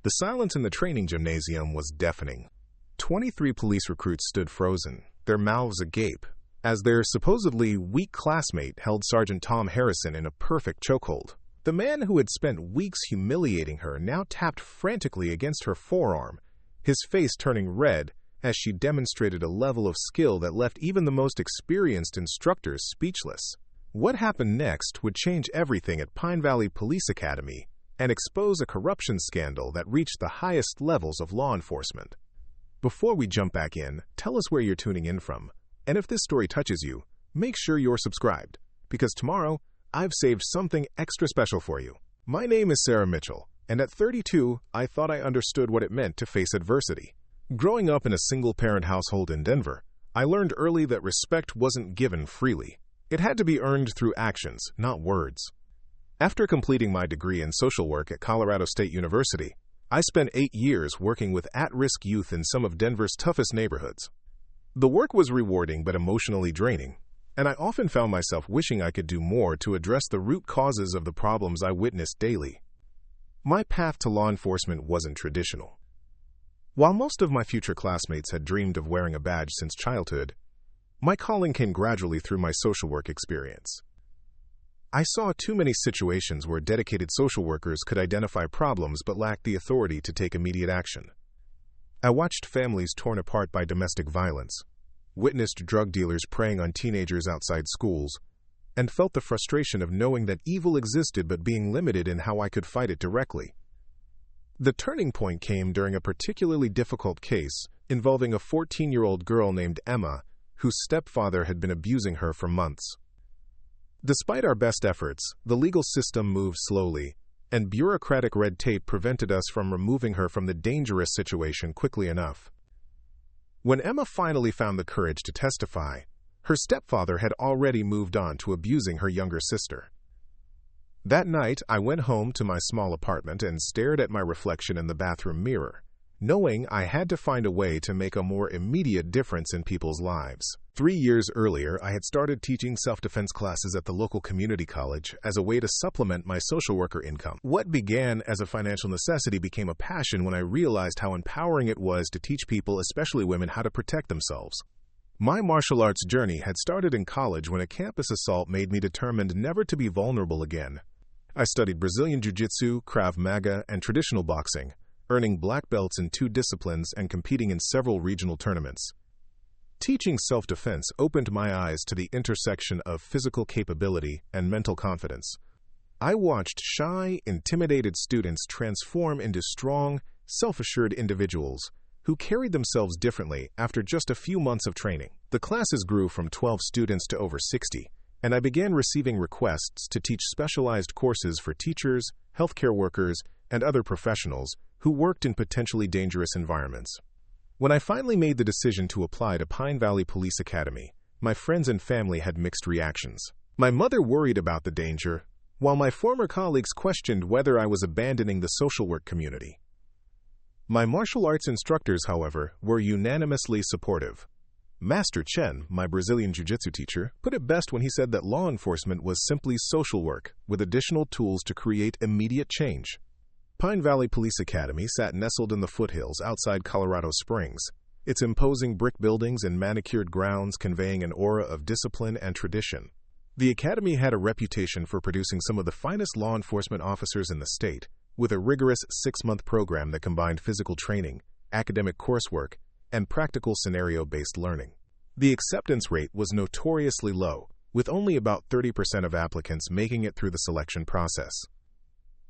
The silence in the training gymnasium was deafening. 23 police recruits stood frozen, their mouths agape, as their supposedly weak classmate held Sergeant Tom Harrison in a perfect chokehold. The man who had spent weeks humiliating her now tapped frantically against her forearm, his face turning red as she demonstrated a level of skill that left even the most experienced instructors speechless. What happened next would change everything at Pine Valley Police Academy and expose a corruption scandal that reached the highest levels of law enforcement. Before we jump back in, tell us where you're tuning in from. And if this story touches you, make sure you're subscribed, because tomorrow, I've saved something extra special for you. My name is Sarah Mitchell, and at 32, I thought I understood what it meant to face adversity. Growing up in a single-parent household in Denver, I learned early that respect wasn't given freely. It had to be earned through actions, not words. After completing my degree in social work at Colorado State University, I spent 8 years working with at-risk youth in some of Denver's toughest neighborhoods. The work was rewarding but emotionally draining, and I often found myself wishing I could do more to address the root causes of the problems I witnessed daily. My path to law enforcement wasn't traditional. While most of my future classmates had dreamed of wearing a badge since childhood, my calling came gradually through my social work experience. I saw too many situations where dedicated social workers could identify problems but lacked the authority to take immediate action. I watched families torn apart by domestic violence, witnessed drug dealers preying on teenagers outside schools, and felt the frustration of knowing that evil existed but being limited in how I could fight it directly. The turning point came during a particularly difficult case involving a 14-year-old girl named Emma, whose stepfather had been abusing her for months. Despite our best efforts, the legal system moved slowly, and bureaucratic red tape prevented us from removing her from the dangerous situation quickly enough. When Emma finally found the courage to testify, her stepfather had already moved on to abusing her younger sister. That night, I went home to my small apartment and stared at my reflection in the bathroom mirror, knowing I had to find a way to make a more immediate difference in people's lives. 3 years earlier, I had started teaching self-defense classes at the local community college as a way to supplement my social worker income. What began as a financial necessity became a passion when I realized how empowering it was to teach people, especially women, how to protect themselves. My martial arts journey had started in college when a campus assault made me determined never to be vulnerable again. I studied Brazilian Jiu-Jitsu, Krav Maga, and traditional boxing, earning black belts in 2 disciplines and competing in several regional tournaments. Teaching self-defense opened my eyes to the intersection of physical capability and mental confidence. I watched shy, intimidated students transform into strong, self-assured individuals who carried themselves differently after just a few months of training. The classes grew from 12 students to over 60, and I began receiving requests to teach specialized courses for teachers, healthcare workers, and other professionals who worked in potentially dangerous environments. When I finally made the decision to apply to Pine Valley Police Academy, my friends and family had mixed reactions. My mother worried about the danger, while my former colleagues questioned whether I was abandoning the social work community. My martial arts instructors, however, were unanimously supportive. Master Chen, my Brazilian Jiu-Jitsu teacher, put it best when he said that law enforcement was simply social work, with additional tools to create immediate change. Pine Valley Police Academy sat nestled in the foothills outside Colorado Springs, its imposing brick buildings and manicured grounds conveying an aura of discipline and tradition. The academy had a reputation for producing some of the finest law enforcement officers in the state, with a rigorous 6-month program that combined physical training, academic coursework, and practical scenario-based learning. The acceptance rate was notoriously low, with only about 30% of applicants making it through the selection process.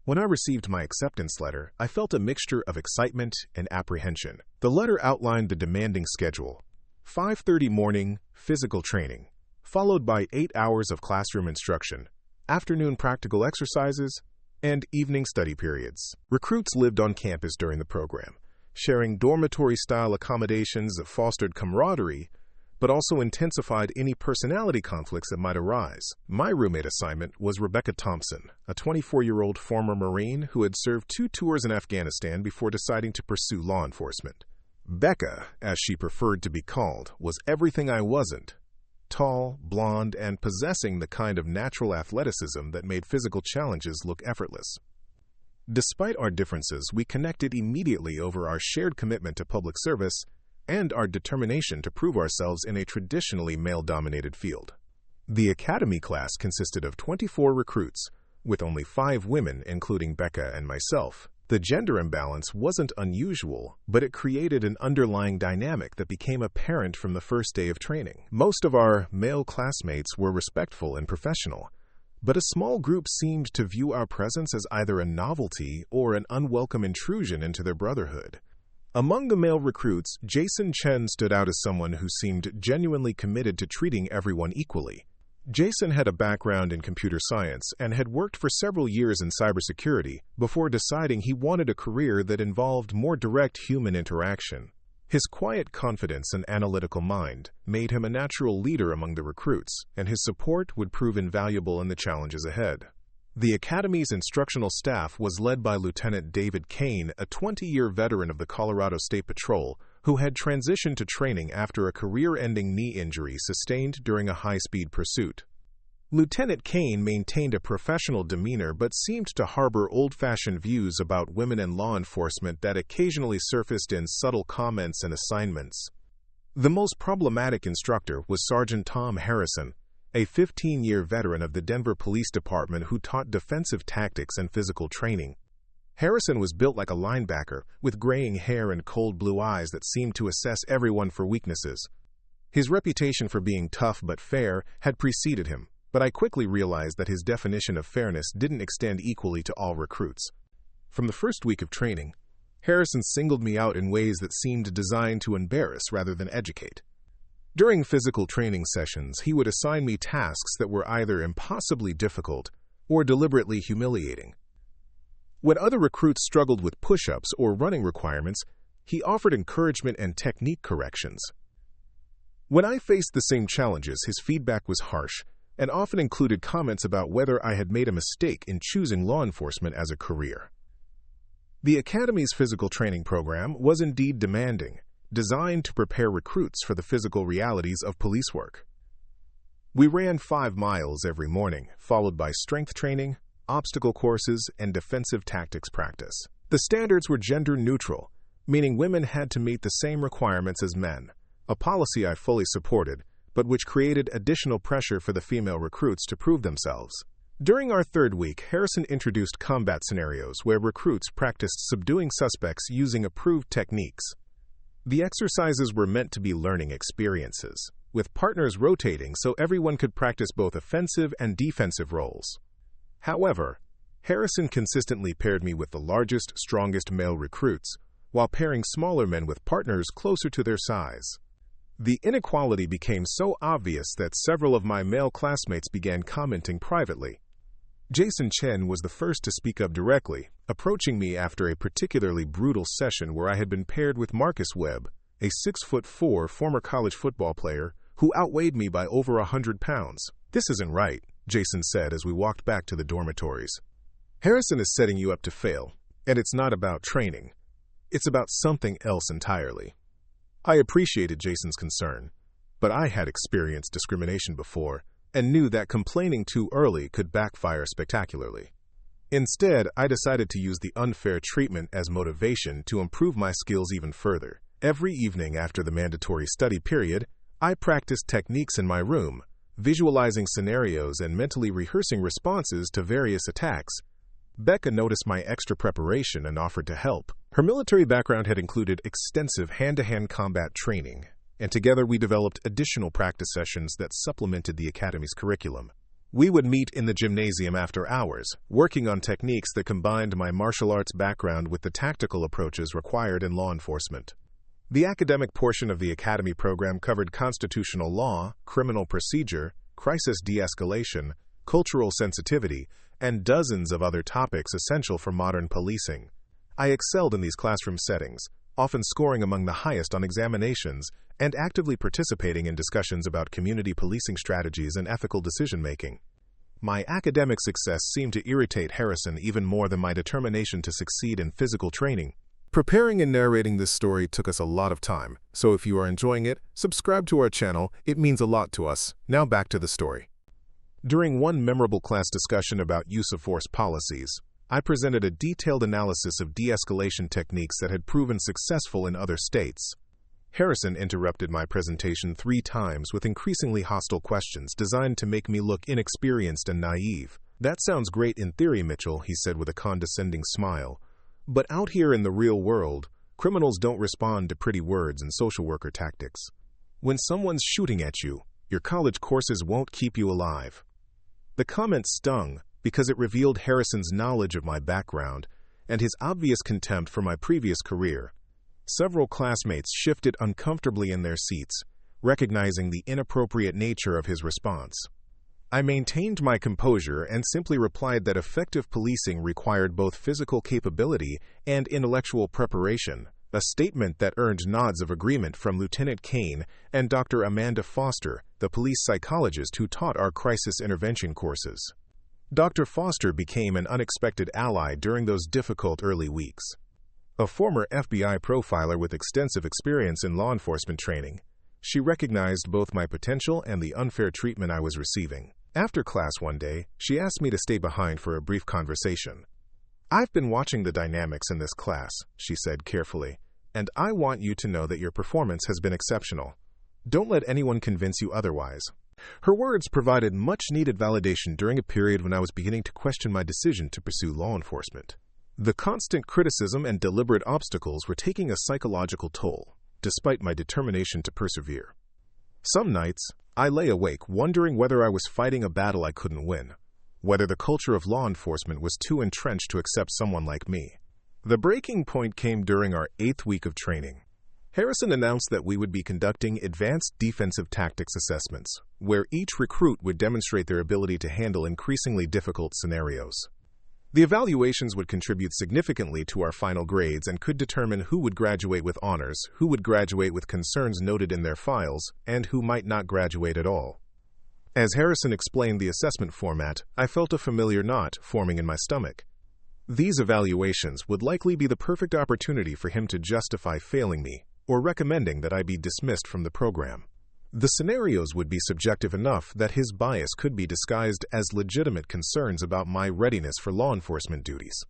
When I received my acceptance letter, I felt a mixture of excitement and apprehension. The letter outlined the demanding schedule: 5:30 morning, physical training, followed by 8 hours of classroom instruction, afternoon practical exercises, and evening study periods. Recruits lived on campus during the program, sharing dormitory-style accommodations that fostered camaraderie, but also intensified any personality conflicts that might arise. My roommate assignment was Rebecca Thompson, a 24-year-old former Marine who had served 2 tours in Afghanistan before deciding to pursue law enforcement. Becca, as she preferred to be called, was everything I wasn't: tall, blonde, and possessing the kind of natural athleticism that made physical challenges look effortless. Despite our differences, we connected immediately over our shared commitment to public service and our determination to prove ourselves in a traditionally male-dominated field. The academy class consisted of 24 recruits, with only 5 women, including Becca and myself. The gender imbalance wasn't unusual, but it created an underlying dynamic that became apparent from the first day of training. Most of our male classmates were respectful and professional, but a small group seemed to view our presence as either a novelty or an unwelcome intrusion into their brotherhood. Among the male recruits, Jason Chen stood out as someone who seemed genuinely committed to treating everyone equally. Jason had a background in computer science and had worked for several years in cybersecurity before deciding he wanted a career that involved more direct human interaction. His quiet confidence and analytical mind made him a natural leader among the recruits, and his support would prove invaluable in the challenges ahead. The Academy's instructional staff was led by Lieutenant David Kane, a 20-year veteran of the Colorado State Patrol, who had transitioned to training after a career-ending knee injury sustained during a high-speed pursuit. Lieutenant Kane maintained a professional demeanor but seemed to harbor old-fashioned views about women and law enforcement that occasionally surfaced in subtle comments and assignments. The most problematic instructor was Sergeant Tom Harrison, a 15-year veteran of the Denver Police Department who taught defensive tactics and physical training. Harrison was built like a linebacker, with graying hair and cold blue eyes that seemed to assess everyone for weaknesses. His reputation for being tough but fair had preceded him, but I quickly realized that his definition of fairness didn't extend equally to all recruits. From the first week of training, Harrison singled me out in ways that seemed designed to embarrass rather than educate. During physical training sessions, he would assign me tasks that were either impossibly difficult or deliberately humiliating. When other recruits struggled with push-ups or running requirements, he offered encouragement and technique corrections. When I faced the same challenges, his feedback was harsh and often included comments about whether I had made a mistake in choosing law enforcement as a career. The Academy's physical training program was indeed demanding, designed to prepare recruits for the physical realities of police work. We ran 5 miles every morning, followed by strength training, obstacle courses, and defensive tactics practice. The standards were gender-neutral, meaning women had to meet the same requirements as men, a policy I fully supported, but which created additional pressure for the female recruits to prove themselves. During our 3rd week, Harrison introduced combat scenarios where recruits practiced subduing suspects using approved techniques. The exercises were meant to be learning experiences, with partners rotating so everyone could practice both offensive and defensive roles. However, Harrison consistently paired me with the largest, strongest male recruits, while pairing smaller men with partners closer to their size. The inequality became so obvious that several of my male classmates began commenting privately. Jason Chen was the first to speak up directly, approaching me after a particularly brutal session where I had been paired with Marcus Webb, a 6'4" former college football player who outweighed me by over 100 pounds. "This isn't right," Jason said as we walked back to the dormitories. "Harrison is setting you up to fail, and it's not about training. It's about something else entirely." I appreciated Jason's concern, but I had experienced discrimination before and knew that complaining too early could backfire spectacularly. Instead, I decided to use the unfair treatment as motivation to improve my skills even further. Every evening after the mandatory study period, I practiced techniques in my room, visualizing scenarios and mentally rehearsing responses to various attacks. Becca noticed my extra preparation and offered to help. Her military background had included extensive hand-to-hand combat training, and together we developed additional practice sessions that supplemented the Academy's curriculum. We would meet in the gymnasium after hours, working on techniques that combined my martial arts background with the tactical approaches required in law enforcement. The academic portion of the Academy program covered constitutional law, criminal procedure, crisis de-escalation, cultural sensitivity, and dozens of other topics essential for modern policing. I excelled in these classroom settings, often scoring among the highest on examinations and actively participating in discussions about community policing strategies and ethical decision-making. My academic success seemed to irritate Harrison even more than my determination to succeed in physical training. Preparing and narrating this story took us a lot of time, so if you are enjoying it, subscribe to our channel. It means a lot to us. Now back to the story. During one memorable class discussion about use of force policies, I presented a detailed analysis of de-escalation techniques that had proven successful in other states. Harrison interrupted my presentation 3 times with increasingly hostile questions designed to make me look inexperienced and naive. "That sounds great in theory, Mitchell," he said with a condescending smile. "But out here in the real world, criminals don't respond to pretty words and social worker tactics. When someone's shooting at you, your college courses won't keep you alive." The comment stung because it revealed Harrison's knowledge of my background and his obvious contempt for my previous career. Several classmates shifted uncomfortably in their seats, recognizing the inappropriate nature of his response. I maintained my composure and simply replied that effective policing required both physical capability and intellectual preparation, a statement that earned nods of agreement from Lieutenant Kane and Dr. Amanda Foster, the police psychologist who taught our crisis intervention courses. Dr. Foster became an unexpected ally during those difficult early weeks. A former FBI profiler with extensive experience in law enforcement training, she recognized both my potential and the unfair treatment I was receiving. After class one day, she asked me to stay behind for a brief conversation. "I've been watching the dynamics in this class," she said carefully, "and I want you to know that your performance has been exceptional. Don't let anyone convince you otherwise." Her words provided much-needed validation during a period when I was beginning to question my decision to pursue law enforcement. The constant criticism and deliberate obstacles were taking a psychological toll, despite my determination to persevere. Some nights, I lay awake wondering whether I was fighting a battle I couldn't win, whether the culture of law enforcement was too entrenched to accept someone like me. The breaking point came during our 8th week of training. Harrison announced that we would be conducting advanced defensive tactics assessments, where each recruit would demonstrate their ability to handle increasingly difficult scenarios. The evaluations would contribute significantly to our final grades and could determine who would graduate with honors, who would graduate with concerns noted in their files, and who might not graduate at all. As Harrison explained the assessment format, I felt a familiar knot forming in my stomach. These evaluations would likely be the perfect opportunity for him to justify failing me or recommending that I be dismissed from the program. The scenarios would be subjective enough that his bias could be disguised as legitimate concerns about my readiness for law enforcement duties.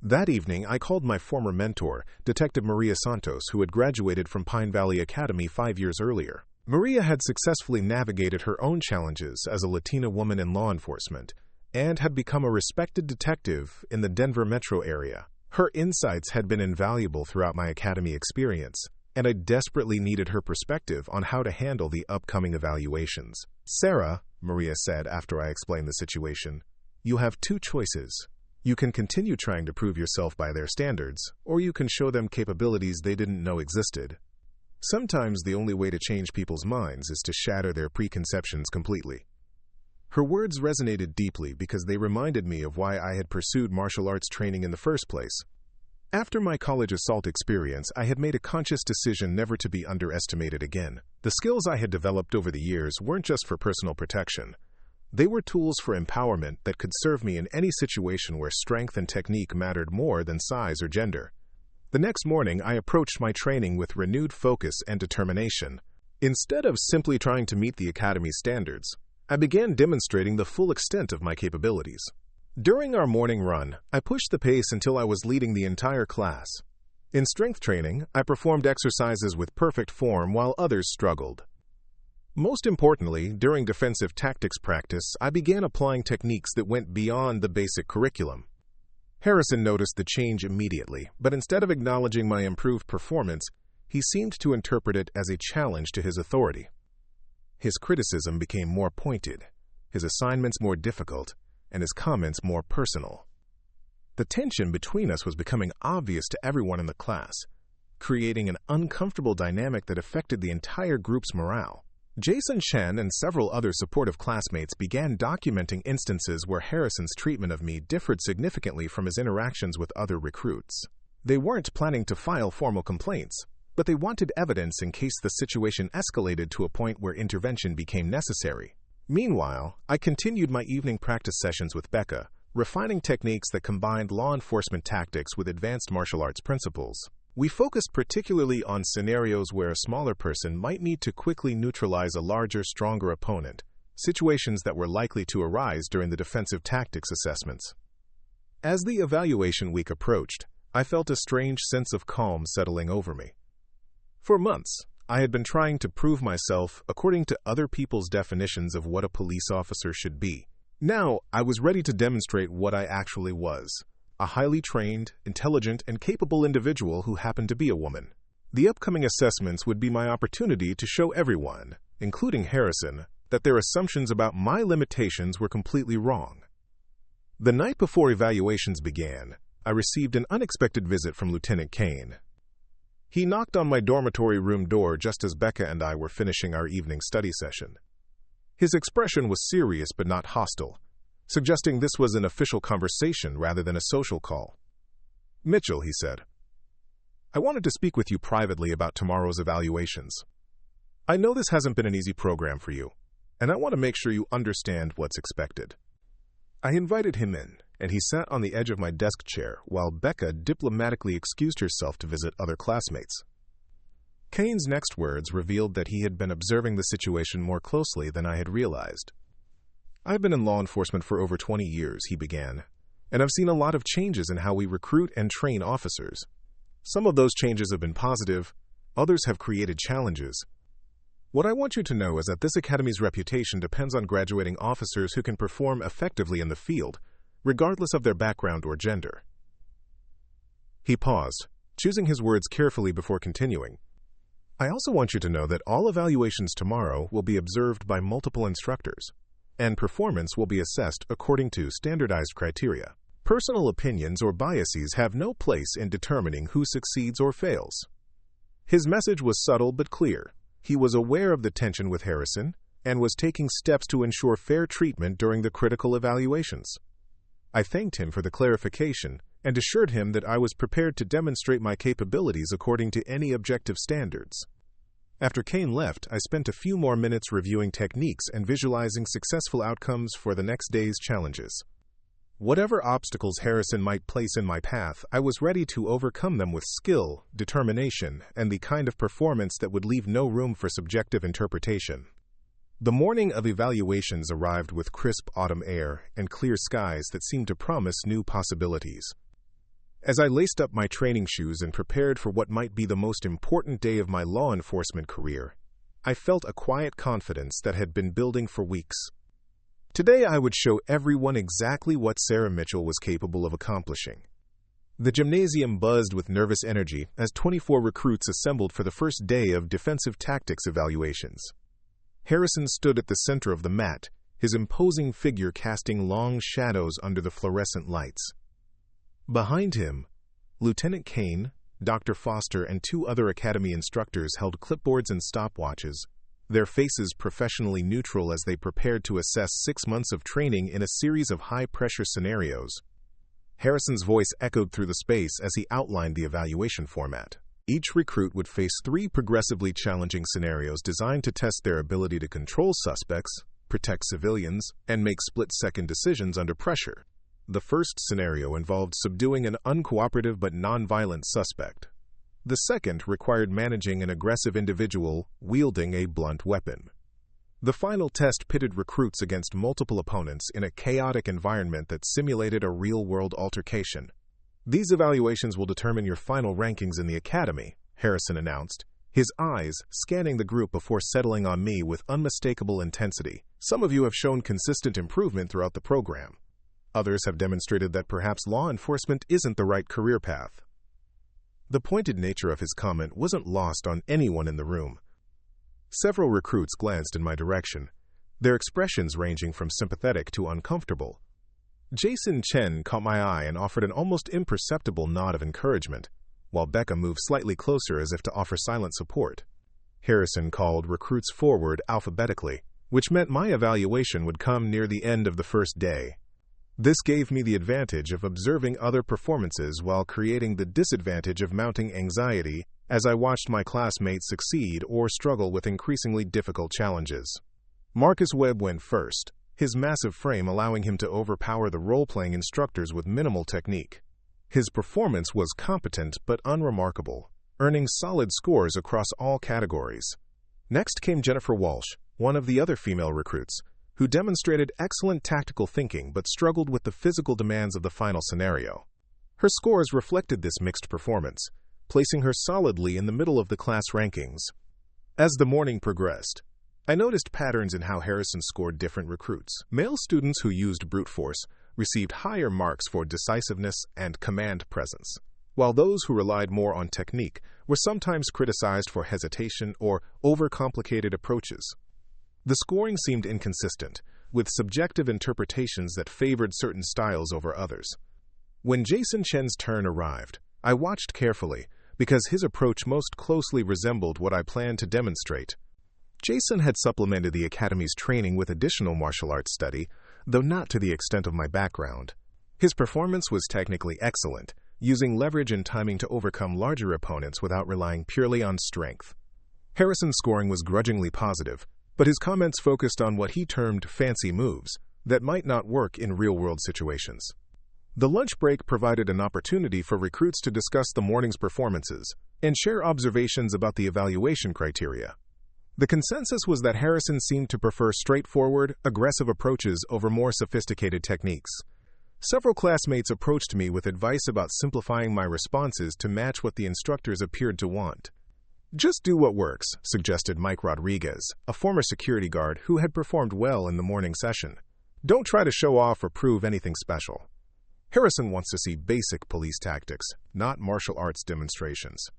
That evening, I called my former mentor, Detective Maria Santos, who had graduated from Pine Valley Academy 5 years earlier. Maria had successfully navigated her own challenges as a Latina woman in law enforcement and had become a respected detective in the Denver metro area. Her insights had been invaluable throughout my academy experience, and I desperately needed her perspective on how to handle the upcoming evaluations. "Sarah," Maria said after I explained the situation, "you have 2 choices. You can continue trying to prove yourself by their standards, or you can show them capabilities they didn't know existed. Sometimes the only way to change people's minds is to shatter their preconceptions completely." Her words resonated deeply because they reminded me of why I had pursued martial arts training in the first place. After my college assault experience, I had made a conscious decision never to be underestimated again. The skills I had developed over the years weren't just for personal protection. They were tools for empowerment that could serve me in any situation where strength and technique mattered more than size or gender. The next morning, I approached my training with renewed focus and determination. Instead of simply trying to meet the academy's standards, I began demonstrating the full extent of my capabilities. During our morning run, I pushed the pace until I was leading the entire class. In strength training, I performed exercises with perfect form while others struggled. Most importantly, during defensive tactics practice, I began applying techniques that went beyond the basic curriculum. Harrison noticed the change immediately, but instead of acknowledging my improved performance, he seemed to interpret it as a challenge to his authority. His criticism became more pointed, his assignments more difficult, and his comments more personal. The tension between us was becoming obvious to everyone in the class, creating an uncomfortable dynamic that affected the entire group's morale. Jason Chen and several other supportive classmates began documenting instances where Harrison's treatment of me differed significantly from his interactions with other recruits. They weren't planning to file formal complaints, but they wanted evidence in case the situation escalated to a point where intervention became necessary. Meanwhile, I continued my evening practice sessions with Becca, refining techniques that combined law enforcement tactics with advanced martial arts principles. We focused particularly on scenarios where a smaller person might need to quickly neutralize a larger, stronger opponent, situations that were likely to arise during the defensive tactics assessments. As the evaluation week approached, I felt a strange sense of calm settling over me. For months, I had been trying to prove myself according to other people's definitions of what a police officer should be. Now, I was ready to demonstrate what I actually was: a highly trained, intelligent, and capable individual who happened to be a woman. The upcoming assessments would be my opportunity to show everyone, including Harrison, that their assumptions about my limitations were completely wrong. The night before evaluations began, I received an unexpected visit from Lieutenant Kane. He knocked on my dormitory room door just as Becca and I were finishing our evening study session. His expression was serious but not hostile, suggesting this was an official conversation rather than a social call. "Mitchell," he said, "I wanted to speak with you privately about tomorrow's evaluations. I know this hasn't been an easy program for you, and I want to make sure you understand what's expected." I invited him in, and he sat on the edge of my desk chair while Becca diplomatically excused herself to visit other classmates. Kane's next words revealed that he had been observing the situation more closely than I had realized. "I've been in law enforcement for over 20 years, he began, "and I've seen a lot of changes in how we recruit and train officers. Some of those changes have been positive, others have created challenges. What I want you to know is that this academy's reputation depends on graduating officers who can perform effectively in the field, regardless of their background or gender." He paused, choosing his words carefully before continuing. "I also want you to know that all evaluations tomorrow will be observed by multiple instructors, and performance will be assessed according to standardized criteria. Personal opinions or biases have no place in determining who succeeds or fails." His message was subtle but clear. He was aware of the tension with Harrison and was taking steps to ensure fair treatment during the critical evaluations. I thanked him for the clarification and assured him that I was prepared to demonstrate my capabilities according to any objective standards. After Kane left, I spent a few more minutes reviewing techniques and visualizing successful outcomes for the next day's challenges. Whatever obstacles Harrison might place in my path, I was ready to overcome them with skill, determination, and the kind of performance that would leave no room for subjective interpretation. The morning of evaluations arrived with crisp autumn air and clear skies that seemed to promise new possibilities. As I laced up my training shoes and prepared for what might be the most important day of my law enforcement career, I felt a quiet confidence that had been building for weeks. Today I would show everyone exactly what Sarah Mitchell was capable of accomplishing. The gymnasium buzzed with nervous energy as 24 recruits assembled for the first day of defensive tactics evaluations. Harrison stood at the center of the mat, his imposing figure casting long shadows under the fluorescent lights. Behind him, Lieutenant Kane, Dr. Foster, and 2 other academy instructors held clipboards and stopwatches, their faces professionally neutral as they prepared to assess 6 months of training in a series of high-pressure scenarios. Harrison's voice echoed through the space as he outlined the evaluation format. Each recruit would face 3 progressively challenging scenarios designed to test their ability to control suspects, protect civilians, and make split-second decisions under pressure. The first scenario involved subduing an uncooperative but non-violent suspect. The second required managing an aggressive individual wielding a blunt weapon. The final test pitted recruits against multiple opponents in a chaotic environment that simulated a real-world altercation. "These evaluations will determine your final rankings in the academy," Harrison announced, his eyes scanning the group before settling on me with unmistakable intensity. "Some of you have shown consistent improvement throughout the program. Others have demonstrated that perhaps law enforcement isn't the right career path." The pointed nature of his comment wasn't lost on anyone in the room. Several recruits glanced in my direction, their expressions ranging from sympathetic to uncomfortable. Jason Chen caught my eye and offered an almost imperceptible nod of encouragement, while Becca moved slightly closer as if to offer silent support. Harrison called recruits forward alphabetically, which meant my evaluation would come near the end of the first day. This gave me the advantage of observing other performances while creating the disadvantage of mounting anxiety as I watched my classmates succeed or struggle with increasingly difficult challenges. Marcus Webb went first, his massive frame allowing him to overpower the role-playing instructors with minimal technique. His performance was competent but unremarkable, earning solid scores across all categories. Next came Jennifer Walsh, one of the other female recruits, who demonstrated excellent tactical thinking but struggled with the physical demands of the final scenario. Her scores reflected this mixed performance, placing her solidly in the middle of the class rankings. As the morning progressed, I noticed patterns in how Harrison scored different recruits. Male students who used brute force received higher marks for decisiveness and command presence, while those who relied more on technique were sometimes criticized for hesitation or overcomplicated approaches. The scoring seemed inconsistent, with subjective interpretations that favored certain styles over others. When Jason Chen's turn arrived, I watched carefully because his approach most closely resembled what I planned to demonstrate. Jason had supplemented the Academy's training with additional martial arts study, though not to the extent of my background. His performance was technically excellent, using leverage and timing to overcome larger opponents without relying purely on strength. Harrison's scoring was grudgingly positive, but his comments focused on what he termed fancy moves that might not work in real-world situations. The lunch break provided an opportunity for recruits to discuss the morning's performances and share observations about the evaluation criteria. The consensus was that Harrison seemed to prefer straightforward, aggressive approaches over more sophisticated techniques. Several classmates approached me with advice about simplifying my responses to match what the instructors appeared to want. "Just do what works," suggested Mike Rodriguez, a former security guard who had performed well in the morning session. "Don't try to show off or prove anything special. Harrison wants to see basic police tactics, not martial arts demonstrations."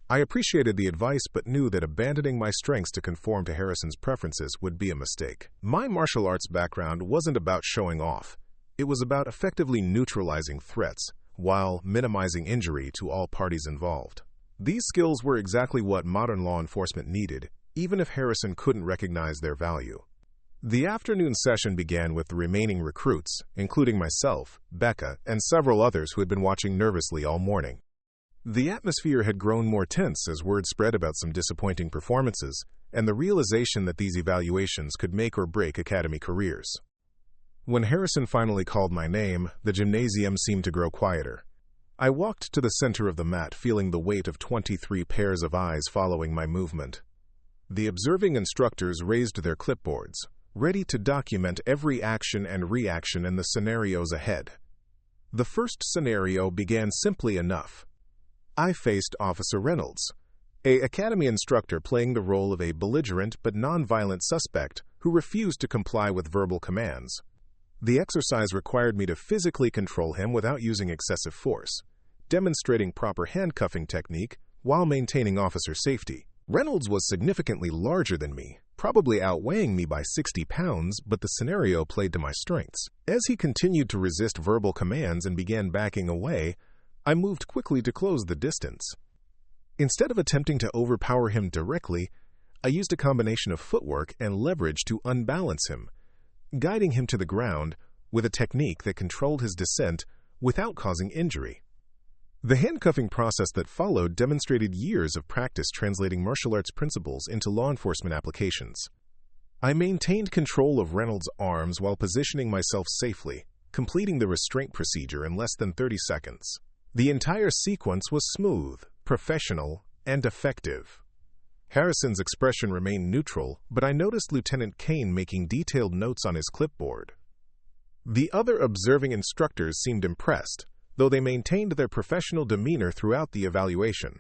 I appreciated the advice but knew that abandoning my strengths to conform to Harrison's preferences would be a mistake. My martial arts background wasn't about showing off. It was about effectively neutralizing threats while minimizing injury to all parties involved. These skills were exactly what modern law enforcement needed, even if Harrison couldn't recognize their value. The afternoon session began with the remaining recruits, including myself, Becca, and several others who had been watching nervously all morning. The atmosphere had grown more tense as word spread about some disappointing performances and the realization that these evaluations could make or break academy careers. When Harrison finally called my name, the gymnasium seemed to grow quieter. I walked to the center of the mat, feeling the weight of 23 pairs of eyes following my movement. The observing instructors raised their clipboards, ready to document every action and reaction in the scenarios ahead. The first scenario began simply enough. I faced Officer Reynolds, an academy instructor playing the role of a belligerent but nonviolent suspect who refused to comply with verbal commands. The exercise required me to physically control him without using excessive force, demonstrating proper handcuffing technique while maintaining officer safety. Reynolds was significantly larger than me, probably outweighing me by 60 pounds, but the scenario played to my strengths. As he continued to resist verbal commands and began backing away, I moved quickly to close the distance. Instead of attempting to overpower him directly, I used a combination of footwork and leverage to unbalance him, guiding him to the ground with a technique that controlled his descent without causing injury. The handcuffing process that followed demonstrated years of practice translating martial arts principles into law enforcement applications. I maintained control of Reynolds' arms while positioning myself safely, completing the restraint procedure in less than 30 seconds. The entire sequence was smooth, professional, and effective. Harrison's expression remained neutral, but I noticed Lieutenant Kane making detailed notes on his clipboard. The other observing instructors seemed impressed, though they maintained their professional demeanor throughout the evaluation.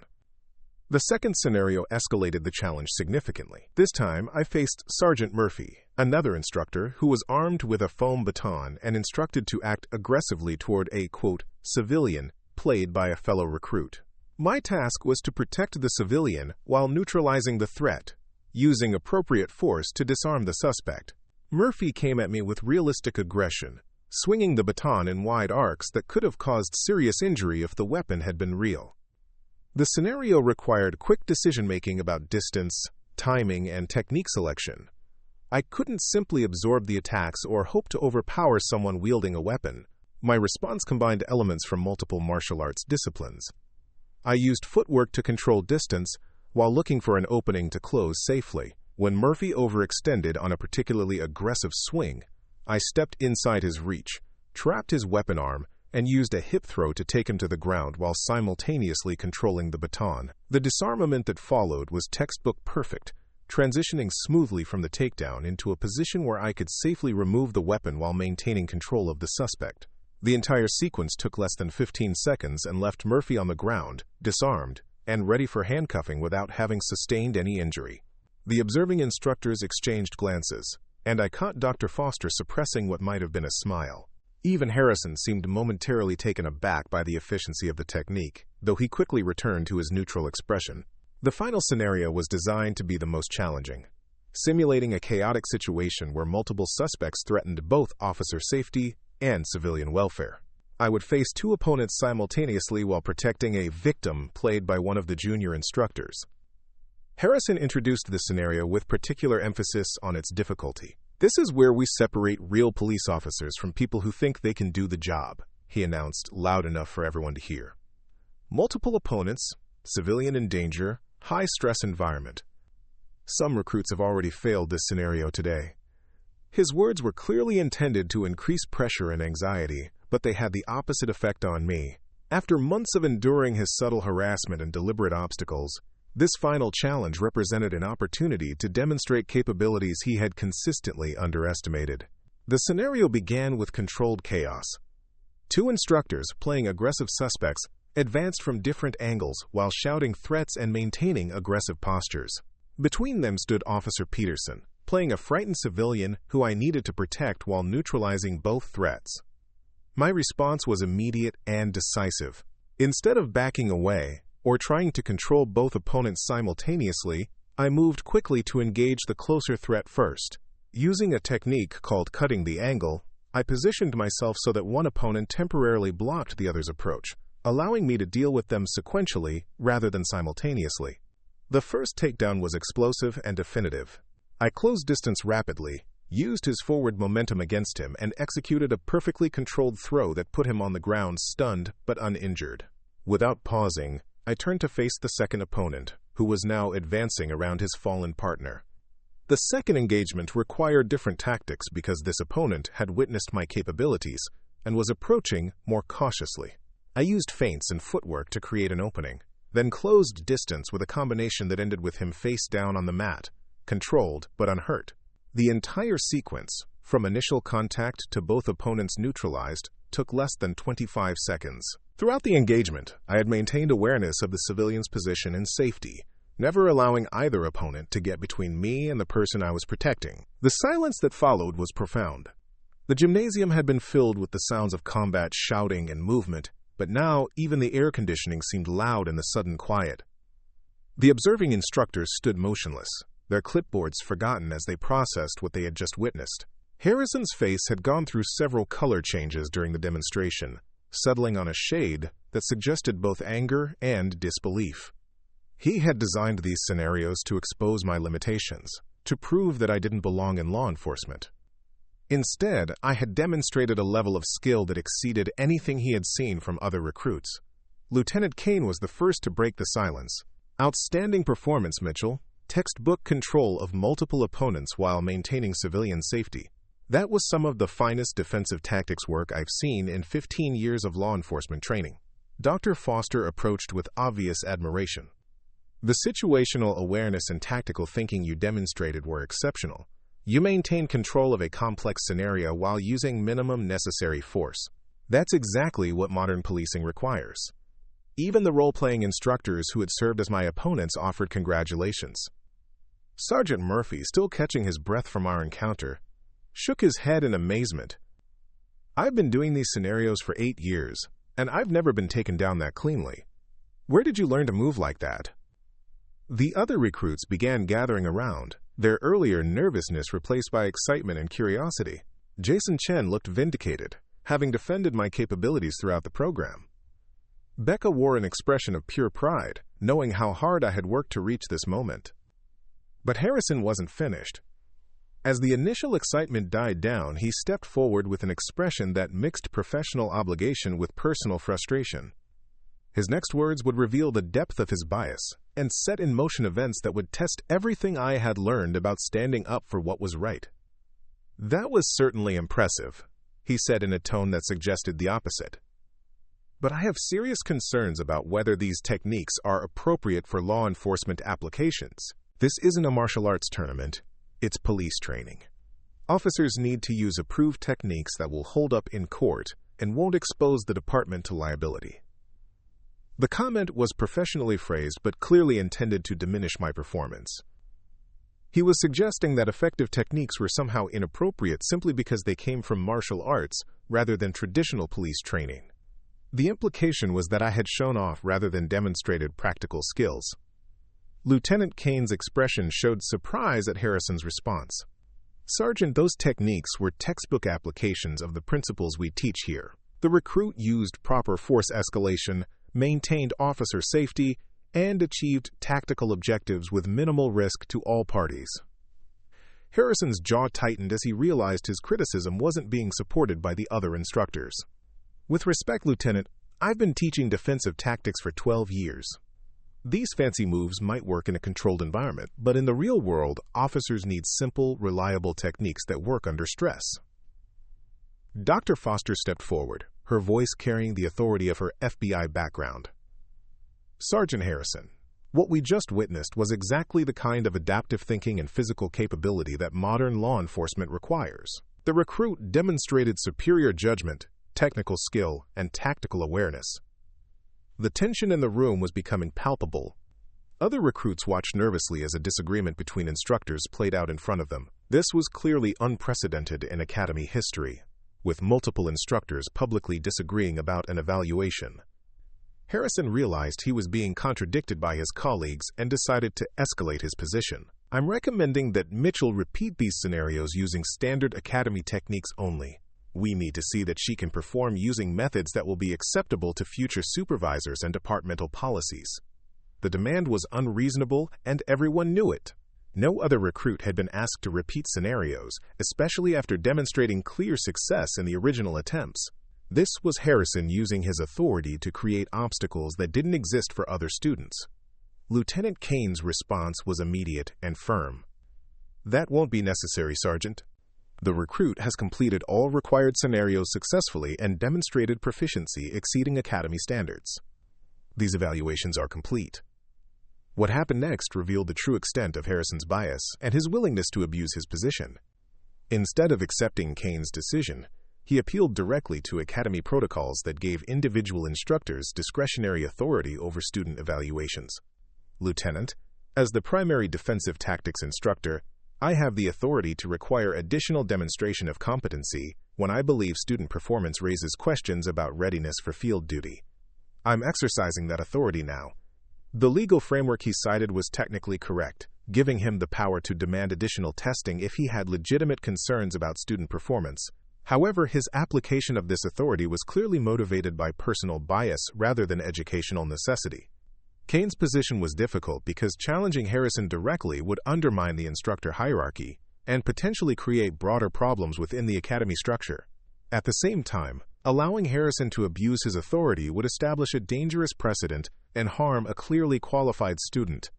The second scenario escalated the challenge significantly. This time, I faced Sergeant Murphy, another instructor who was armed with a foam baton and instructed to act aggressively toward a, quote, civilian played by a fellow recruit. My task was to protect the civilian while neutralizing the threat, using appropriate force to disarm the suspect. Murphy came at me with realistic aggression, swinging the baton in wide arcs that could have caused serious injury if the weapon had been real. The scenario required quick decision-making about distance, timing, and technique selection. I couldn't simply absorb the attacks or hope to overpower someone wielding a weapon. My response combined elements from multiple martial arts disciplines. I used footwork to control distance while looking for an opening to close safely. When Murphy overextended on a particularly aggressive swing, I stepped inside his reach, trapped his weapon arm, and used a hip throw to take him to the ground while simultaneously controlling the baton. The disarmament that followed was textbook perfect, transitioning smoothly from the takedown into a position where I could safely remove the weapon while maintaining control of the suspect. The entire sequence took less than 15 seconds and left Murphy on the ground, disarmed, and ready for handcuffing without having sustained any injury. The observing instructors exchanged glances, and I caught Dr. Foster suppressing what might have been a smile. Even Harrison seemed momentarily taken aback by the efficiency of the technique, though he quickly returned to his neutral expression. The final scenario was designed to be the most challenging, simulating a chaotic situation where multiple suspects threatened both officer safety and civilian welfare. I would face two opponents simultaneously while protecting a victim played by one of the junior instructors. Harrison introduced the scenario with particular emphasis on its difficulty. "This is where we separate real police officers from people who think they can do the job," he announced loud enough for everyone to hear. "Multiple opponents, civilian in danger, high-stress environment. Some recruits have already failed this scenario today." His words were clearly intended to increase pressure and anxiety, but they had the opposite effect on me. After months of enduring his subtle harassment and deliberate obstacles, this final challenge represented an opportunity to demonstrate capabilities he had consistently underestimated. The scenario began with controlled chaos. Two instructors, playing aggressive suspects, advanced from different angles while shouting threats and maintaining aggressive postures. Between them stood Officer Peterson, playing a frightened civilian who I needed to protect while neutralizing both threats. My response was immediate and decisive. Instead of backing away or trying to control both opponents simultaneously, I moved quickly to engage the closer threat first. Using a technique called cutting the angle, I positioned myself so that one opponent temporarily blocked the other's approach, allowing me to deal with them sequentially rather than simultaneously. The first takedown was explosive and definitive. I closed distance rapidly, used his forward momentum against him, and executed a perfectly controlled throw that put him on the ground stunned but uninjured. Without pausing, I turned to face the second opponent, who was now advancing around his fallen partner. The second engagement required different tactics because this opponent had witnessed my capabilities and was approaching more cautiously. I used feints and footwork to create an opening, then closed distance with a combination that ended with him face down on the mat, controlled but unhurt. The entire sequence, from initial contact to both opponents neutralized, took less than 25 seconds. Throughout the engagement, I had maintained awareness of the civilian's position and safety, never allowing either opponent to get between me and the person I was protecting. The silence that followed was profound. The gymnasium had been filled with the sounds of combat, shouting, and movement, but now even the air conditioning seemed loud in the sudden quiet. The observing instructors stood motionless, their clipboards forgotten as they processed what they had just witnessed. Harrison's face had gone through several color changes during the demonstration, settling on a shade that suggested both anger and disbelief. He had designed these scenarios to expose my limitations, to prove that I didn't belong in law enforcement. Instead, I had demonstrated a level of skill that exceeded anything he had seen from other recruits. Lieutenant Kane was the first to break the silence. "Outstanding performance, Mitchell. Textbook control of multiple opponents while maintaining civilian safety. That was some of the finest defensive tactics work I've seen in 15 years of law enforcement training." Dr. Foster approached with obvious admiration. "The situational awareness and tactical thinking you demonstrated were exceptional. You maintained control of a complex scenario while using minimum necessary force. That's exactly what modern policing requires." Even the role-playing instructors who had served as my opponents offered congratulations. Sergeant Murphy, still catching his breath from our encounter, shook his head in amazement. "I've been doing these scenarios for 8 years, and I've never been taken down that cleanly. Where did you learn to move like that?" The other recruits began gathering around, their earlier nervousness replaced by excitement and curiosity. Jason Chen looked vindicated, having defended my capabilities throughout the program. Becca wore an expression of pure pride, knowing how hard I had worked to reach this moment. But Harrison wasn't finished. As the initial excitement died down, he stepped forward with an expression that mixed professional obligation with personal frustration. His next words would reveal the depth of his bias and set in motion events that would test everything I had learned about standing up for what was right. "That was certainly impressive," he said in a tone that suggested the opposite. "But I have serious concerns about whether these techniques are appropriate for law enforcement applications. This isn't a martial arts tournament, it's police training. Officers need to use approved techniques that will hold up in court and won't expose the department to liability. The comment was professionally phrased but clearly intended to diminish my performance. He was suggesting that effective techniques were somehow inappropriate simply because they came from martial arts rather than traditional police training. The implication was that I had shown off rather than demonstrated practical skills. Lieutenant Kane's expression showed surprise at Harrison's response. "Sergeant, those techniques were textbook applications of the principles we teach here. The recruit used proper force escalation, maintained officer safety, and achieved tactical objectives with minimal risk to all parties." Harrison's jaw tightened as he realized his criticism wasn't being supported by the other instructors. "With respect, Lieutenant, I've been teaching defensive tactics for 12 years. These fancy moves might work in a controlled environment, but in the real world, officers need simple, reliable techniques that work under stress." Dr. Foster stepped forward, her voice carrying the authority of her FBI background. "Sergeant Harrison, what we just witnessed was exactly the kind of adaptive thinking and physical capability that modern law enforcement requires. The recruit demonstrated superior judgment, technical skill, and tactical awareness." The tension in the room was becoming palpable. Other recruits watched nervously as a disagreement between instructors played out in front of them. This was clearly unprecedented in academy history, with multiple instructors publicly disagreeing about an evaluation. Harrison realized he was being contradicted by his colleagues and decided to escalate his position. "I'm recommending that Mitchell repeat these scenarios using standard academy techniques only. We need to see that she can perform using methods that will be acceptable to future supervisors and departmental policies." The demand was unreasonable, and everyone knew it. No other recruit had been asked to repeat scenarios, especially after demonstrating clear success in the original attempts. This was Harrison using his authority to create obstacles that didn't exist for other students. Lieutenant Kane's response was immediate and firm. "That won't be necessary, Sergeant. The recruit has completed all required scenarios successfully and demonstrated proficiency exceeding academy standards. These evaluations are complete." What happened next revealed the true extent of Harrison's bias and his willingness to abuse his position. Instead of accepting Kane's decision, he appealed directly to academy protocols that gave individual instructors discretionary authority over student evaluations. "Lieutenant, as the primary defensive tactics instructor, I have the authority to require additional demonstration of competency when I believe student performance raises questions about readiness for field duty. I'm exercising that authority now." The legal framework he cited was technically correct, giving him the power to demand additional testing if he had legitimate concerns about student performance. However, his application of this authority was clearly motivated by personal bias rather than educational necessity. Kane's position was difficult because challenging Harrison directly would undermine the instructor hierarchy and potentially create broader problems within the academy structure. At the same time, allowing Harrison to abuse his authority would establish a dangerous precedent and harm a clearly qualified student.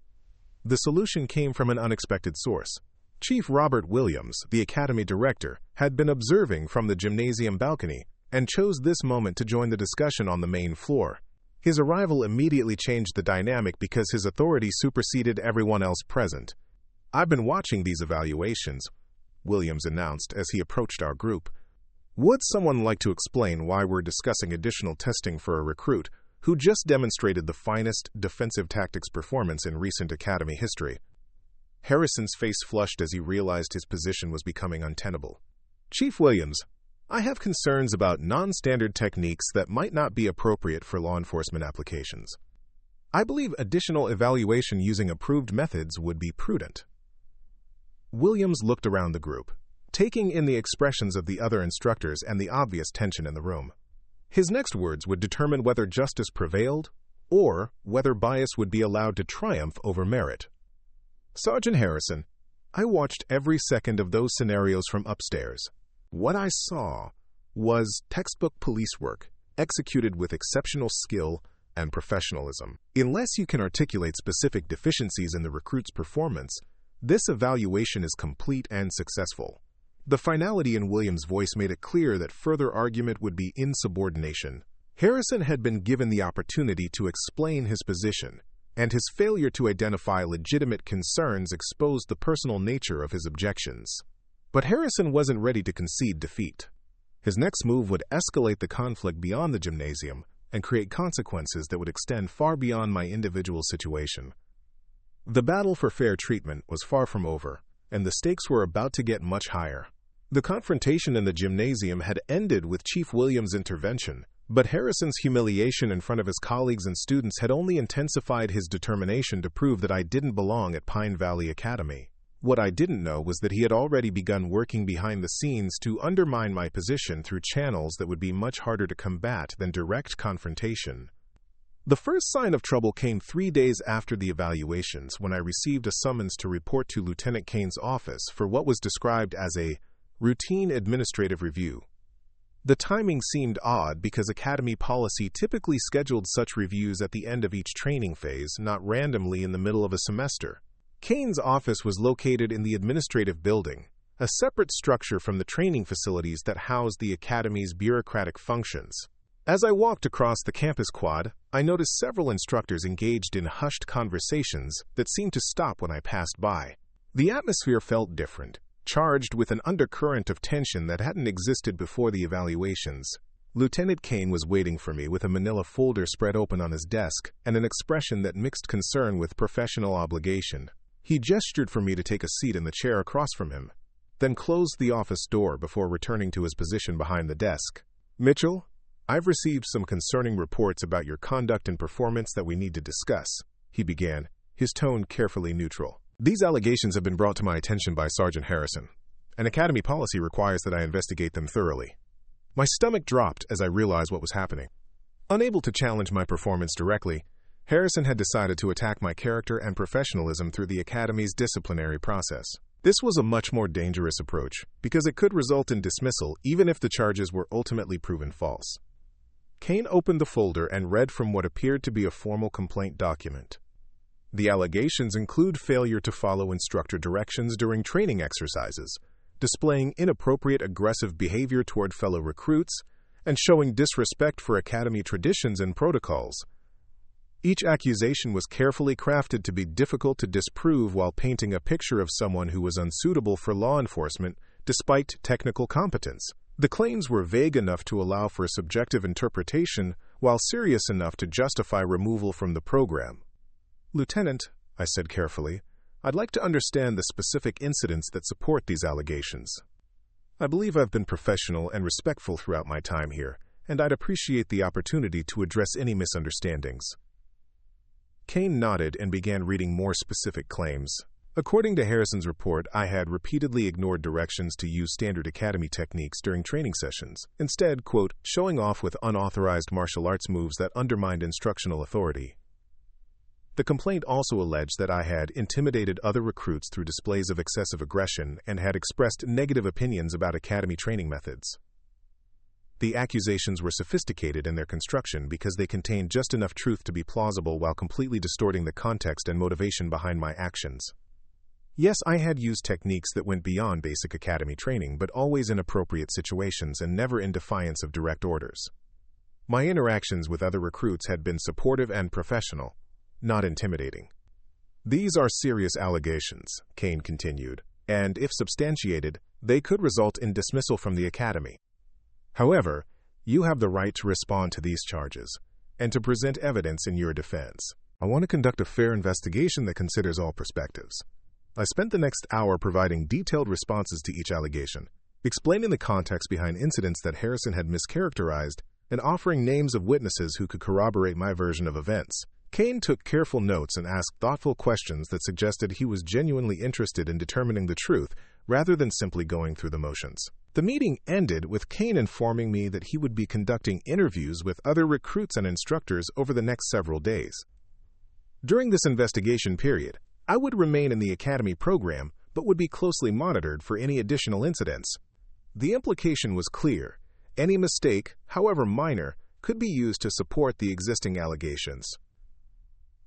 The solution came from an unexpected source. Chief Robert Williams, the academy director, had been observing from the gymnasium balcony and chose this moment to join the discussion on the main floor. His arrival immediately changed the dynamic because his authority superseded everyone else present. "I've been watching these evaluations," Williams announced as he approached our group. "Would someone like to explain why we're discussing additional testing for a recruit who just demonstrated the finest defensive tactics performance in recent academy history?" Harrison's face flushed as he realized his position was becoming untenable. "Chief Williams, I have concerns about non-standard techniques that might not be appropriate for law enforcement applications. I believe additional evaluation using approved methods would be prudent." Williams looked around the group, taking in the expressions of the other instructors and the obvious tension in the room. His next words would determine whether justice prevailed or whether bias would be allowed to triumph over merit. "Sergeant Harrison, I watched every second of those scenarios from upstairs. What I saw was textbook police work, executed with exceptional skill and professionalism. Unless you can articulate specific deficiencies in the recruit's performance, this evaluation is complete and successful." The finality in Williams' voice made it clear that further argument would be insubordination. Harrison had been given the opportunity to explain his position, and his failure to identify legitimate concerns exposed the personal nature of his objections. But Harrison wasn't ready to concede defeat. His next move would escalate the conflict beyond the gymnasium and create consequences that would extend far beyond my individual situation. The battle for fair treatment was far from over, and the stakes were about to get much higher. The confrontation in the gymnasium had ended with Chief Williams' intervention, but Harrison's humiliation in front of his colleagues and students had only intensified his determination to prove that I didn't belong at Pine Valley Academy. What I didn't know was that he had already begun working behind the scenes to undermine my position through channels that would be much harder to combat than direct confrontation. The first sign of trouble came 3 days after the evaluations, when I received a summons to report to Lieutenant Kane's office for what was described as a routine administrative review. The timing seemed odd because Academy policy typically scheduled such reviews at the end of each training phase, not randomly in the middle of a semester. Kane's office was located in the administrative building, a separate structure from the training facilities that housed the Academy's bureaucratic functions. As I walked across the campus quad, I noticed several instructors engaged in hushed conversations that seemed to stop when I passed by. The atmosphere felt different, charged with an undercurrent of tension that hadn't existed before the evaluations. Lieutenant Kane was waiting for me with a manila folder spread open on his desk and an expression that mixed concern with professional obligation. He gestured for me to take a seat in the chair across from him, then closed the office door before returning to his position behind the desk. "Mitchell, I've received some concerning reports about your conduct and performance that we need to discuss," he began, his tone carefully neutral. "These allegations have been brought to my attention by Sergeant Harrison, and Academy policy requires that I investigate them thoroughly." My stomach dropped as I realized what was happening. Unable to challenge my performance directly, Harrison had decided to attack my character and professionalism through the Academy's disciplinary process. This was a much more dangerous approach, because it could result in dismissal even if the charges were ultimately proven false. Kane opened the folder and read from what appeared to be a formal complaint document. The allegations include failure to follow instructor directions during training exercises, displaying inappropriate aggressive behavior toward fellow recruits, and showing disrespect for Academy traditions and protocols. Each accusation was carefully crafted to be difficult to disprove while painting a picture of someone who was unsuitable for law enforcement despite technical competence. The claims were vague enough to allow for subjective interpretation while serious enough to justify removal from the program. "Lieutenant," I said carefully, "I'd like to understand the specific incidents that support these allegations. I believe I've been professional and respectful throughout my time here, and I'd appreciate the opportunity to address any misunderstandings." Kane nodded and began reading more specific claims. According to Harrison's report, I had repeatedly ignored directions to use standard Academy techniques during training sessions, instead, quote, showing off with unauthorized martial arts moves that undermined instructional authority. The complaint also alleged that I had intimidated other recruits through displays of excessive aggression and had expressed negative opinions about Academy training methods. The accusations were sophisticated in their construction because they contained just enough truth to be plausible while completely distorting the context and motivation behind my actions. Yes, I had used techniques that went beyond basic Academy training, but always in appropriate situations and never in defiance of direct orders. My interactions with other recruits had been supportive and professional, not intimidating. "These are serious allegations," Kane continued, "and if substantiated, they could result in dismissal from the Academy. However, you have the right to respond to these charges and to present evidence in your defense. I want to conduct a fair investigation that considers all perspectives." I spent the next hour providing detailed responses to each allegation, explaining the context behind incidents that Harrison had mischaracterized, and offering names of witnesses who could corroborate my version of events. Kane took careful notes and asked thoughtful questions that suggested he was genuinely interested in determining the truth rather than simply going through the motions. The meeting ended with Kane informing me that he would be conducting interviews with other recruits and instructors over the next several days. During this investigation period, I would remain in the Academy program, but would be closely monitored for any additional incidents. The implication was clear. Any mistake, however minor, could be used to support the existing allegations.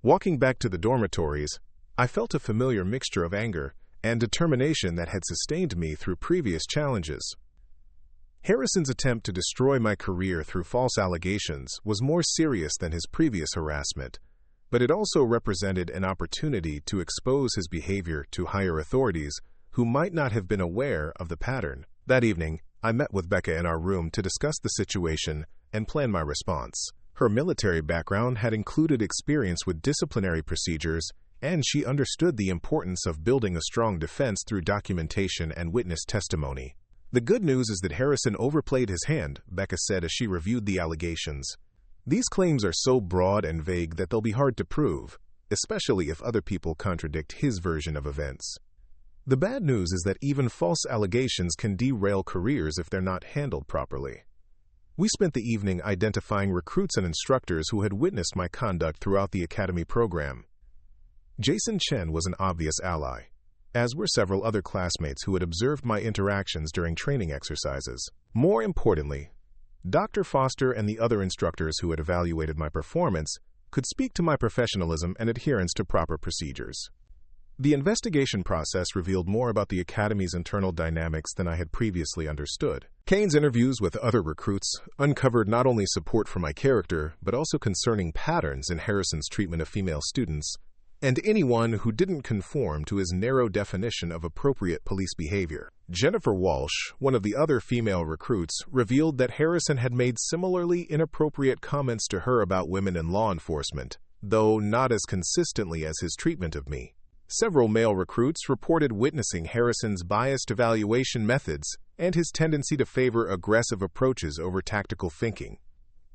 Walking back to the dormitories, I felt a familiar mixture of anger and determination that had sustained me through previous challenges. Harrison's attempt to destroy my career through false allegations was more serious than his previous harassment, but it also represented an opportunity to expose his behavior to higher authorities who might not have been aware of the pattern. That evening, I met with Becca in our room to discuss the situation and plan my response. Her military background had included experience with disciplinary procedures, and she understood the importance of building a strong defense through documentation and witness testimony. "The good news is that Harrison overplayed his hand," Becca said as she reviewed the allegations. "These claims are so broad and vague that they'll be hard to prove, especially if other people contradict his version of events. The bad news is that even false allegations can derail careers if they're not handled properly." We spent the evening identifying recruits and instructors who had witnessed my conduct throughout the academy program. Jason Chen was an obvious ally, as were several other classmates who had observed my interactions during training exercises. More importantly, Dr. Foster and the other instructors who had evaluated my performance could speak to my professionalism and adherence to proper procedures. The investigation process revealed more about the academy's internal dynamics than I had previously understood. Kane's interviews with other recruits uncovered not only support for my character, but also concerning patterns in Harrison's treatment of female students and anyone who didn't conform to his narrow definition of appropriate police behavior. Jennifer Walsh, one of the other female recruits, revealed that Harrison had made similarly inappropriate comments to her about women in law enforcement, though not as consistently as his treatment of me. Several male recruits reported witnessing Harrison's biased evaluation methods and his tendency to favor aggressive approaches over tactical thinking.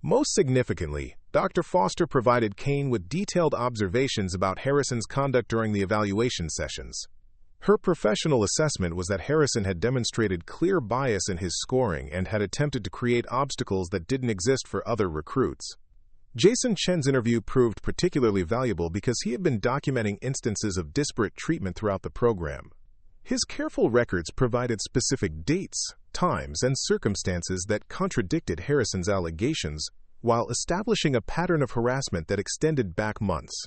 Most significantly, Dr. Foster provided Kane with detailed observations about Harrison's conduct during the evaluation sessions. Her professional assessment was that Harrison had demonstrated clear bias in his scoring and had attempted to create obstacles that didn't exist for other recruits. Jason Chen's interview proved particularly valuable because he had been documenting instances of disparate treatment throughout the program. His careful records provided specific dates, times, and circumstances that contradicted Harrison's allegations, while establishing a pattern of harassment that extended back months.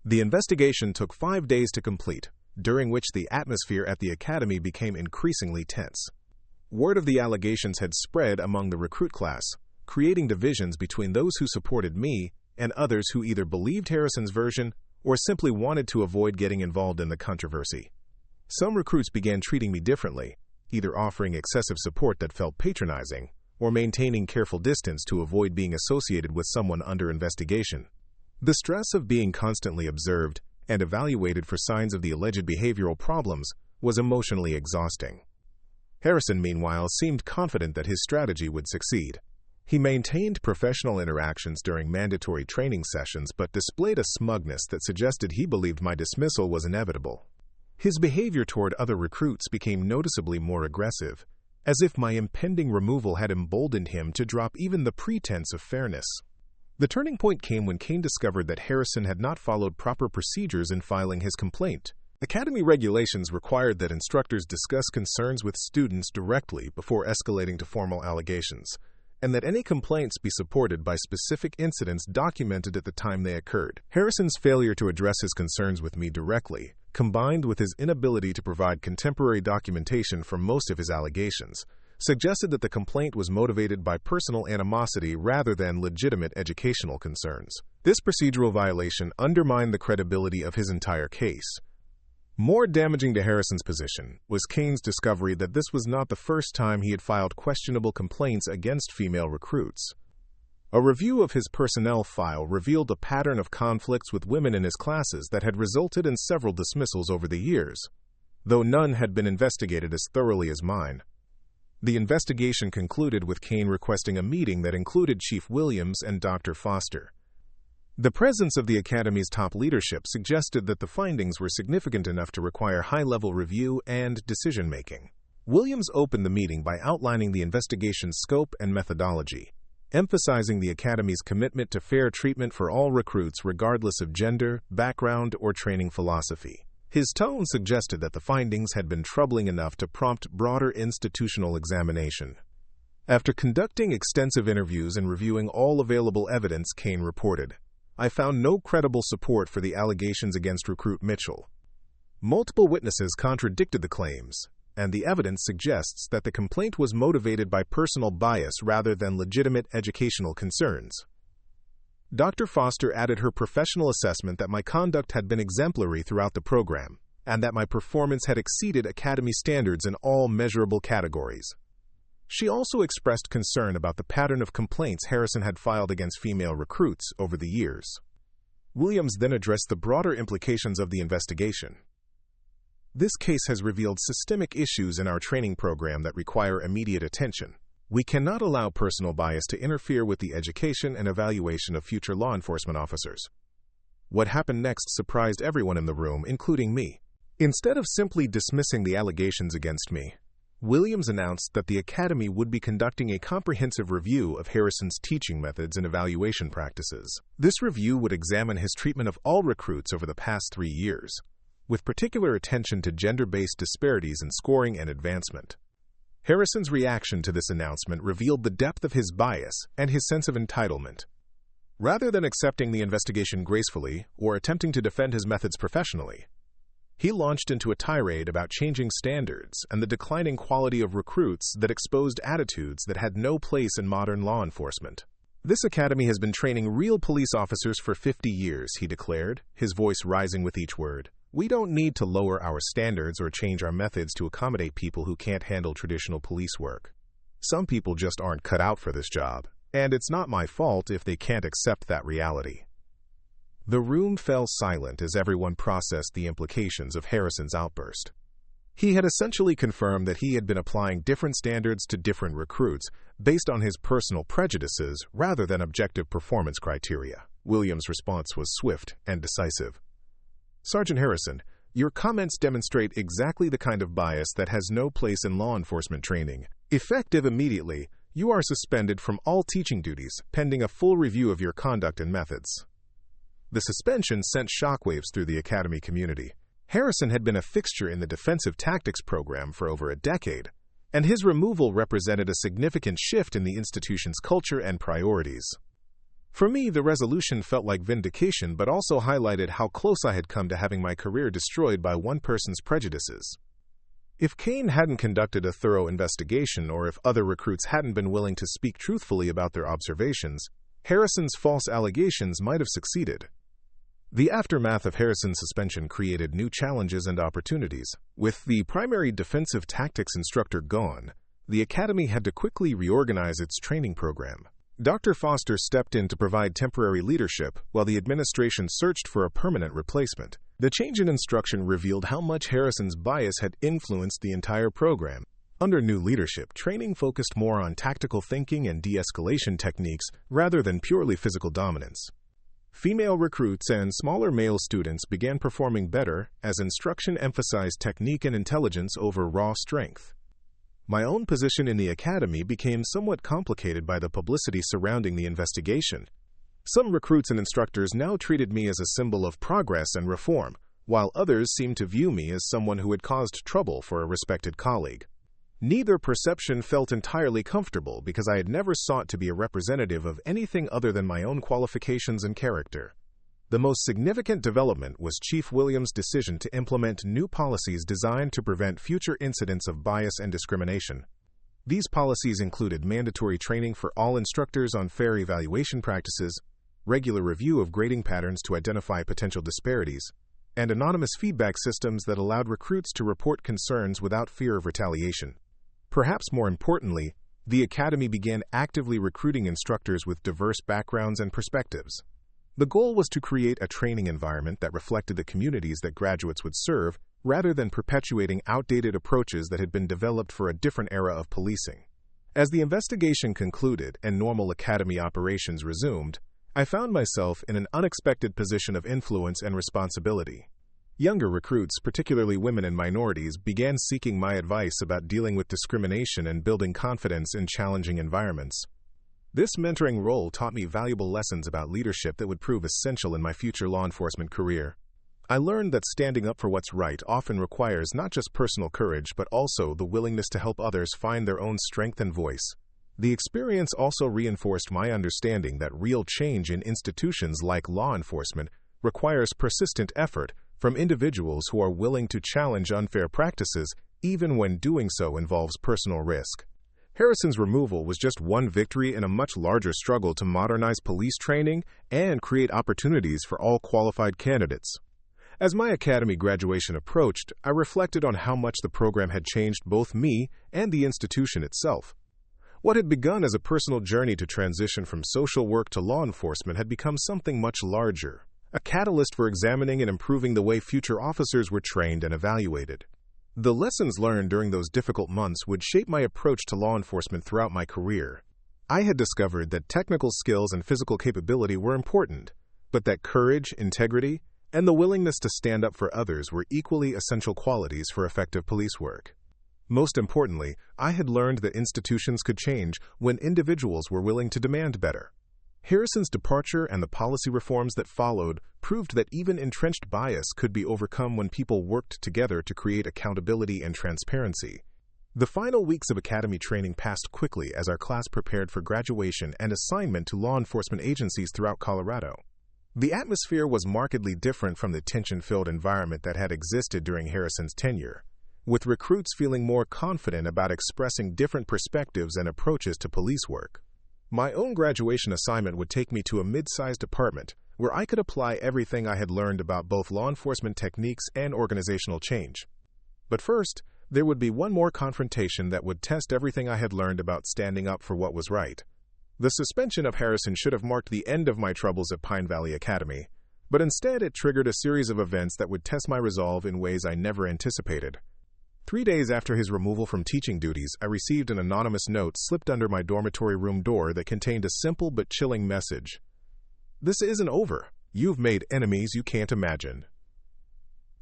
The investigation took 5 days to complete, during which the atmosphere at the academy became increasingly tense. Word of the allegations had spread among the recruit class, creating divisions between those who supported me and others who either believed Harrison's version or simply wanted to avoid getting involved in the controversy. Some recruits began treating me differently, either offering excessive support that felt patronizing or maintaining careful distance to avoid being associated with someone under investigation. The stress of being constantly observed and evaluated for signs of the alleged behavioral problems was emotionally exhausting. Harrison, meanwhile, seemed confident that his strategy would succeed. He maintained professional interactions during mandatory training sessions but displayed a smugness that suggested he believed my dismissal was inevitable. His behavior toward other recruits became noticeably more aggressive, as if my impending removal had emboldened him to drop even the pretense of fairness. The turning point came when Kane discovered that Harrison had not followed proper procedures in filing his complaint. Academy regulations required that instructors discuss concerns with students directly before escalating to formal allegations, and that any complaints be supported by specific incidents documented at the time they occurred. Harrison's failure to address his concerns with me directly, combined with his inability to provide contemporary documentation for most of his allegations, suggested that the complaint was motivated by personal animosity rather than legitimate educational concerns. This procedural violation undermined the credibility of his entire case. More damaging to Harrison's position was Kane's discovery that this was not the first time he had filed questionable complaints against female recruits. A review of his personnel file revealed a pattern of conflicts with women in his classes that had resulted in several dismissals over the years, though none had been investigated as thoroughly as mine. The investigation concluded with Kane requesting a meeting that included Chief Williams and Dr. Foster. The presence of the Academy's top leadership suggested that the findings were significant enough to require high-level review and decision-making. Williams opened the meeting by outlining the investigation's scope and methodology, emphasizing the Academy's commitment to fair treatment for all recruits regardless of gender, background, or training philosophy. His tone suggested that the findings had been troubling enough to prompt broader institutional examination. After conducting extensive interviews and reviewing all available evidence, Kane reported, I found no credible support for the allegations against recruit Mitchell. Multiple witnesses contradicted the claims, and the evidence suggests that the complaint was motivated by personal bias rather than legitimate educational concerns. Dr. Foster added her professional assessment that my conduct had been exemplary throughout the program, and that my performance had exceeded academy standards in all measurable categories. She also expressed concern about the pattern of complaints Harrison had filed against female recruits over the years. Williams then addressed the broader implications of the investigation. This case has revealed systemic issues in our training program that require immediate attention. We cannot allow personal bias to interfere with the education and evaluation of future law enforcement officers. What happened next surprised everyone in the room, including me. Instead of simply dismissing the allegations against me, Williams announced that the Academy would be conducting a comprehensive review of Harrison's teaching methods and evaluation practices. This review would examine his treatment of all recruits over the past 3 years, with particular attention to gender-based disparities in scoring and advancement. Harrison's reaction to this announcement revealed the depth of his bias and his sense of entitlement. Rather than accepting the investigation gracefully or attempting to defend his methods professionally, he launched into a tirade about changing standards and the declining quality of recruits that exposed attitudes that had no place in modern law enforcement. This academy has been training real police officers for 50 years, he declared, his voice rising with each word. We don't need to lower our standards or change our methods to accommodate people who can't handle traditional police work. Some people just aren't cut out for this job, and it's not my fault if they can't accept that reality. The room fell silent as everyone processed the implications of Harrison's outburst. He had essentially confirmed that he had been applying different standards to different recruits based on his personal prejudices rather than objective performance criteria. Williams' response was swift and decisive. Sergeant Harrison, your comments demonstrate exactly the kind of bias that has no place in law enforcement training. Effective immediately, you are suspended from all teaching duties, pending a full review of your conduct and methods. The suspension sent shockwaves through the academy community. Harrison had been a fixture in the defensive tactics program for over a decade, and his removal represented a significant shift in the institution's culture and priorities. For me, the resolution felt like vindication, but also highlighted how close I had come to having my career destroyed by one person's prejudices. If Kane hadn't conducted a thorough investigation, or if other recruits hadn't been willing to speak truthfully about their observations, Harrison's false allegations might have succeeded. The aftermath of Harrison's suspension created new challenges and opportunities. With the primary defensive tactics instructor gone, the academy had to quickly reorganize its training program. Dr. Foster stepped in to provide temporary leadership while the administration searched for a permanent replacement. The change in instruction revealed how much Harrison's bias had influenced the entire program. Under new leadership, training focused more on tactical thinking and de-escalation techniques rather than purely physical dominance. Female recruits and smaller male students began performing better as instruction emphasized technique and intelligence over raw strength. My own position in the academy became somewhat complicated by the publicity surrounding the investigation. Some recruits and instructors now treated me as a symbol of progress and reform, while others seemed to view me as someone who had caused trouble for a respected colleague. Neither perception felt entirely comfortable because I had never sought to be a representative of anything other than my own qualifications and character. The most significant development was Chief Williams' decision to implement new policies designed to prevent future incidents of bias and discrimination. These policies included mandatory training for all instructors on fair evaluation practices, regular review of grading patterns to identify potential disparities, and anonymous feedback systems that allowed recruits to report concerns without fear of retaliation. Perhaps more importantly, the academy began actively recruiting instructors with diverse backgrounds and perspectives. The goal was to create a training environment that reflected the communities that graduates would serve, rather than perpetuating outdated approaches that had been developed for a different era of policing. As the investigation concluded and normal academy operations resumed, I found myself in an unexpected position of influence and responsibility. Younger recruits, particularly women and minorities, began seeking my advice about dealing with discrimination and building confidence in challenging environments. This mentoring role taught me valuable lessons about leadership that would prove essential in my future law enforcement career. I learned that standing up for what's right often requires not just personal courage, but also the willingness to help others find their own strength and voice. The experience also reinforced my understanding that real change in institutions like law enforcement requires persistent effort from individuals who are willing to challenge unfair practices, even when doing so involves personal risk. Harrison's removal was just one victory in a much larger struggle to modernize police training and create opportunities for all qualified candidates. As my academy graduation approached, I reflected on how much the program had changed both me and the institution itself. What had begun as a personal journey to transition from social work to law enforcement had become something much larger, a catalyst for examining and improving the way future officers were trained and evaluated. The lessons learned during those difficult months would shape my approach to law enforcement throughout my career. I had discovered that technical skills and physical capability were important, but that courage, integrity, and the willingness to stand up for others were equally essential qualities for effective police work. Most importantly, I had learned that institutions could change when individuals were willing to demand better. Harrison's departure and the policy reforms that followed proved that even entrenched bias could be overcome when people worked together to create accountability and transparency. The final weeks of academy training passed quickly as our class prepared for graduation and assignment to law enforcement agencies throughout Colorado. The atmosphere was markedly different from the tension-filled environment that had existed during Harrison's tenure, with recruits feeling more confident about expressing different perspectives and approaches to police work. My own graduation assignment would take me to a mid-sized department where I could apply everything I had learned about both law enforcement techniques and organizational change. But first, there would be one more confrontation that would test everything I had learned about standing up for what was right. The suspension of Harrison should have marked the end of my troubles at Pine Valley Academy, but instead it triggered a series of events that would test my resolve in ways I never anticipated. 3 days after his removal from teaching duties, I received an anonymous note slipped under my dormitory room door that contained a simple but chilling message. "This isn't over. You've made enemies you can't imagine."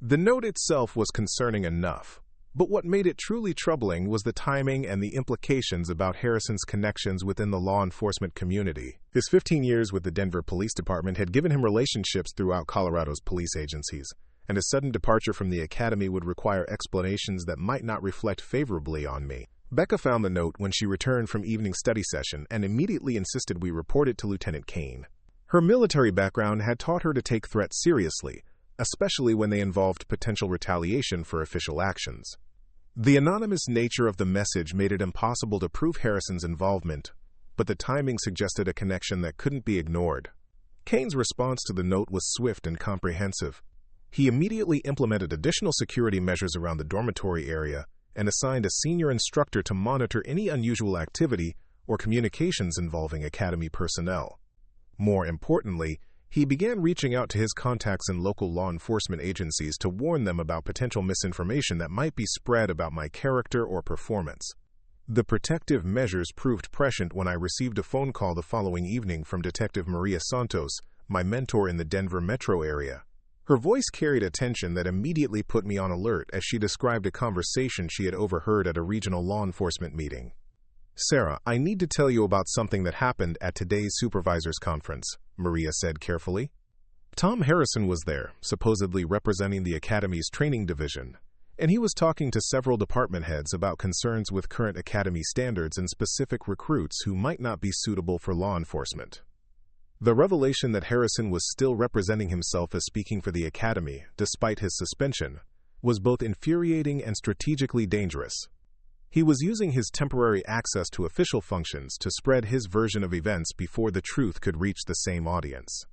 The note itself was concerning enough, but what made it truly troubling was the timing and the implications about Harrison's connections within the law enforcement community. His 15 years with the Denver Police Department had given him relationships throughout Colorado's police agencies, and a sudden departure from the academy would require explanations that might not reflect favorably on me. Becca found the note when she returned from evening study session and immediately insisted we report it to Lieutenant Kane. Her military background had taught her to take threats seriously, especially when they involved potential retaliation for official actions. The anonymous nature of the message made it impossible to prove Harrison's involvement, but the timing suggested a connection that couldn't be ignored. Kane's response to the note was swift and comprehensive. He immediately implemented additional security measures around the dormitory area and assigned a senior instructor to monitor any unusual activity or communications involving academy personnel. More importantly, he began reaching out to his contacts in local law enforcement agencies to warn them about potential misinformation that might be spread about my character or performance. The protective measures proved prescient when I received a phone call the following evening from Detective Maria Santos, my mentor in the Denver metro area. Her voice carried a tension that immediately put me on alert as she described a conversation she had overheard at a regional law enforcement meeting. "Sarah, I need to tell you about something that happened at today's supervisors' conference," Maria said carefully. Tom Harrison was there, supposedly representing the Academy's training division, and he was talking to several department heads about concerns with current Academy standards and specific recruits who might not be suitable for law enforcement. The revelation that Harrison was still representing himself as speaking for the Academy, despite his suspension, was both infuriating and strategically dangerous. He was using his temporary access to official functions to spread his version of events before the truth could reach the same audience.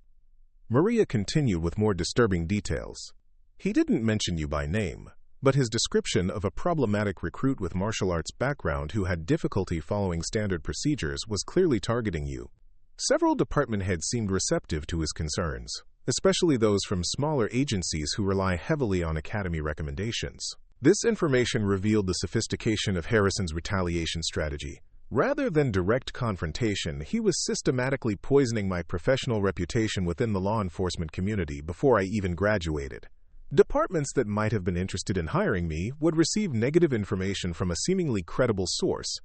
Maria continued with more disturbing details. "He didn't mention you by name, but his description of a problematic recruit with martial arts background who had difficulty following standard procedures was clearly targeting you." Several department heads seemed receptive to his concerns, especially those from smaller agencies who rely heavily on Academy recommendations. This information revealed the sophistication of Harrison's retaliation strategy. Rather than direct confrontation, he was systematically poisoning my professional reputation within the law enforcement community before I even graduated. Departments that might have been interested in hiring me would receive negative information from a seemingly credible source,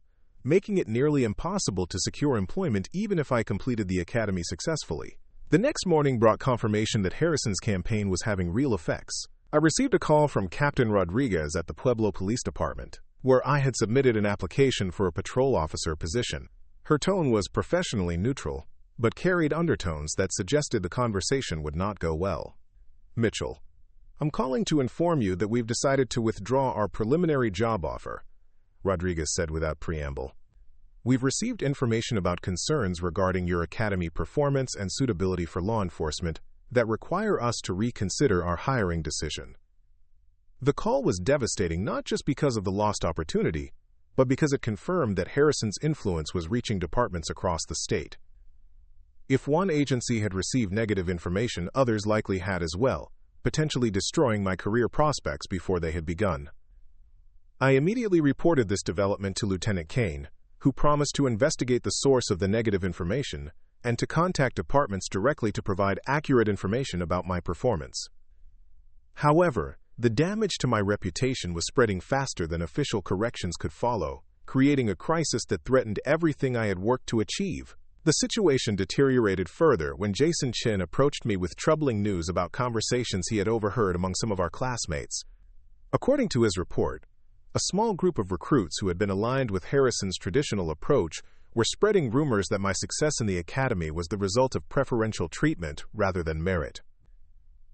making it nearly impossible to secure employment even if I completed the academy successfully. The next morning brought confirmation that Harrison's campaign was having real effects. I received a call from Captain Rodriguez at the Pueblo Police Department, where I had submitted an application for a patrol officer position. Her tone was professionally neutral, but carried undertones that suggested the conversation would not go well. "Mitchell, I'm calling to inform you that we've decided to withdraw our preliminary job offer," Rodriguez said without preamble. We've received information about concerns regarding your academy performance and suitability for law enforcement that require us to reconsider our hiring decision. The call was devastating not just because of the lost opportunity, but because it confirmed that Harrison's influence was reaching departments across the state. If one agency had received negative information, others likely had as well, potentially destroying my career prospects before they had begun. I immediately reported this development to Lieutenant Kane, who promised to investigate the source of the negative information and to contact departments directly to provide accurate information about my performance. However, the damage to my reputation was spreading faster than official corrections could follow, creating a crisis that threatened everything I had worked to achieve. The situation deteriorated further when Jason Chin approached me with troubling news about conversations he had overheard among some of our classmates. According to his report, a small group of recruits who had been aligned with Harrison's traditional approach were spreading rumors that my success in the academy was the result of preferential treatment rather than merit.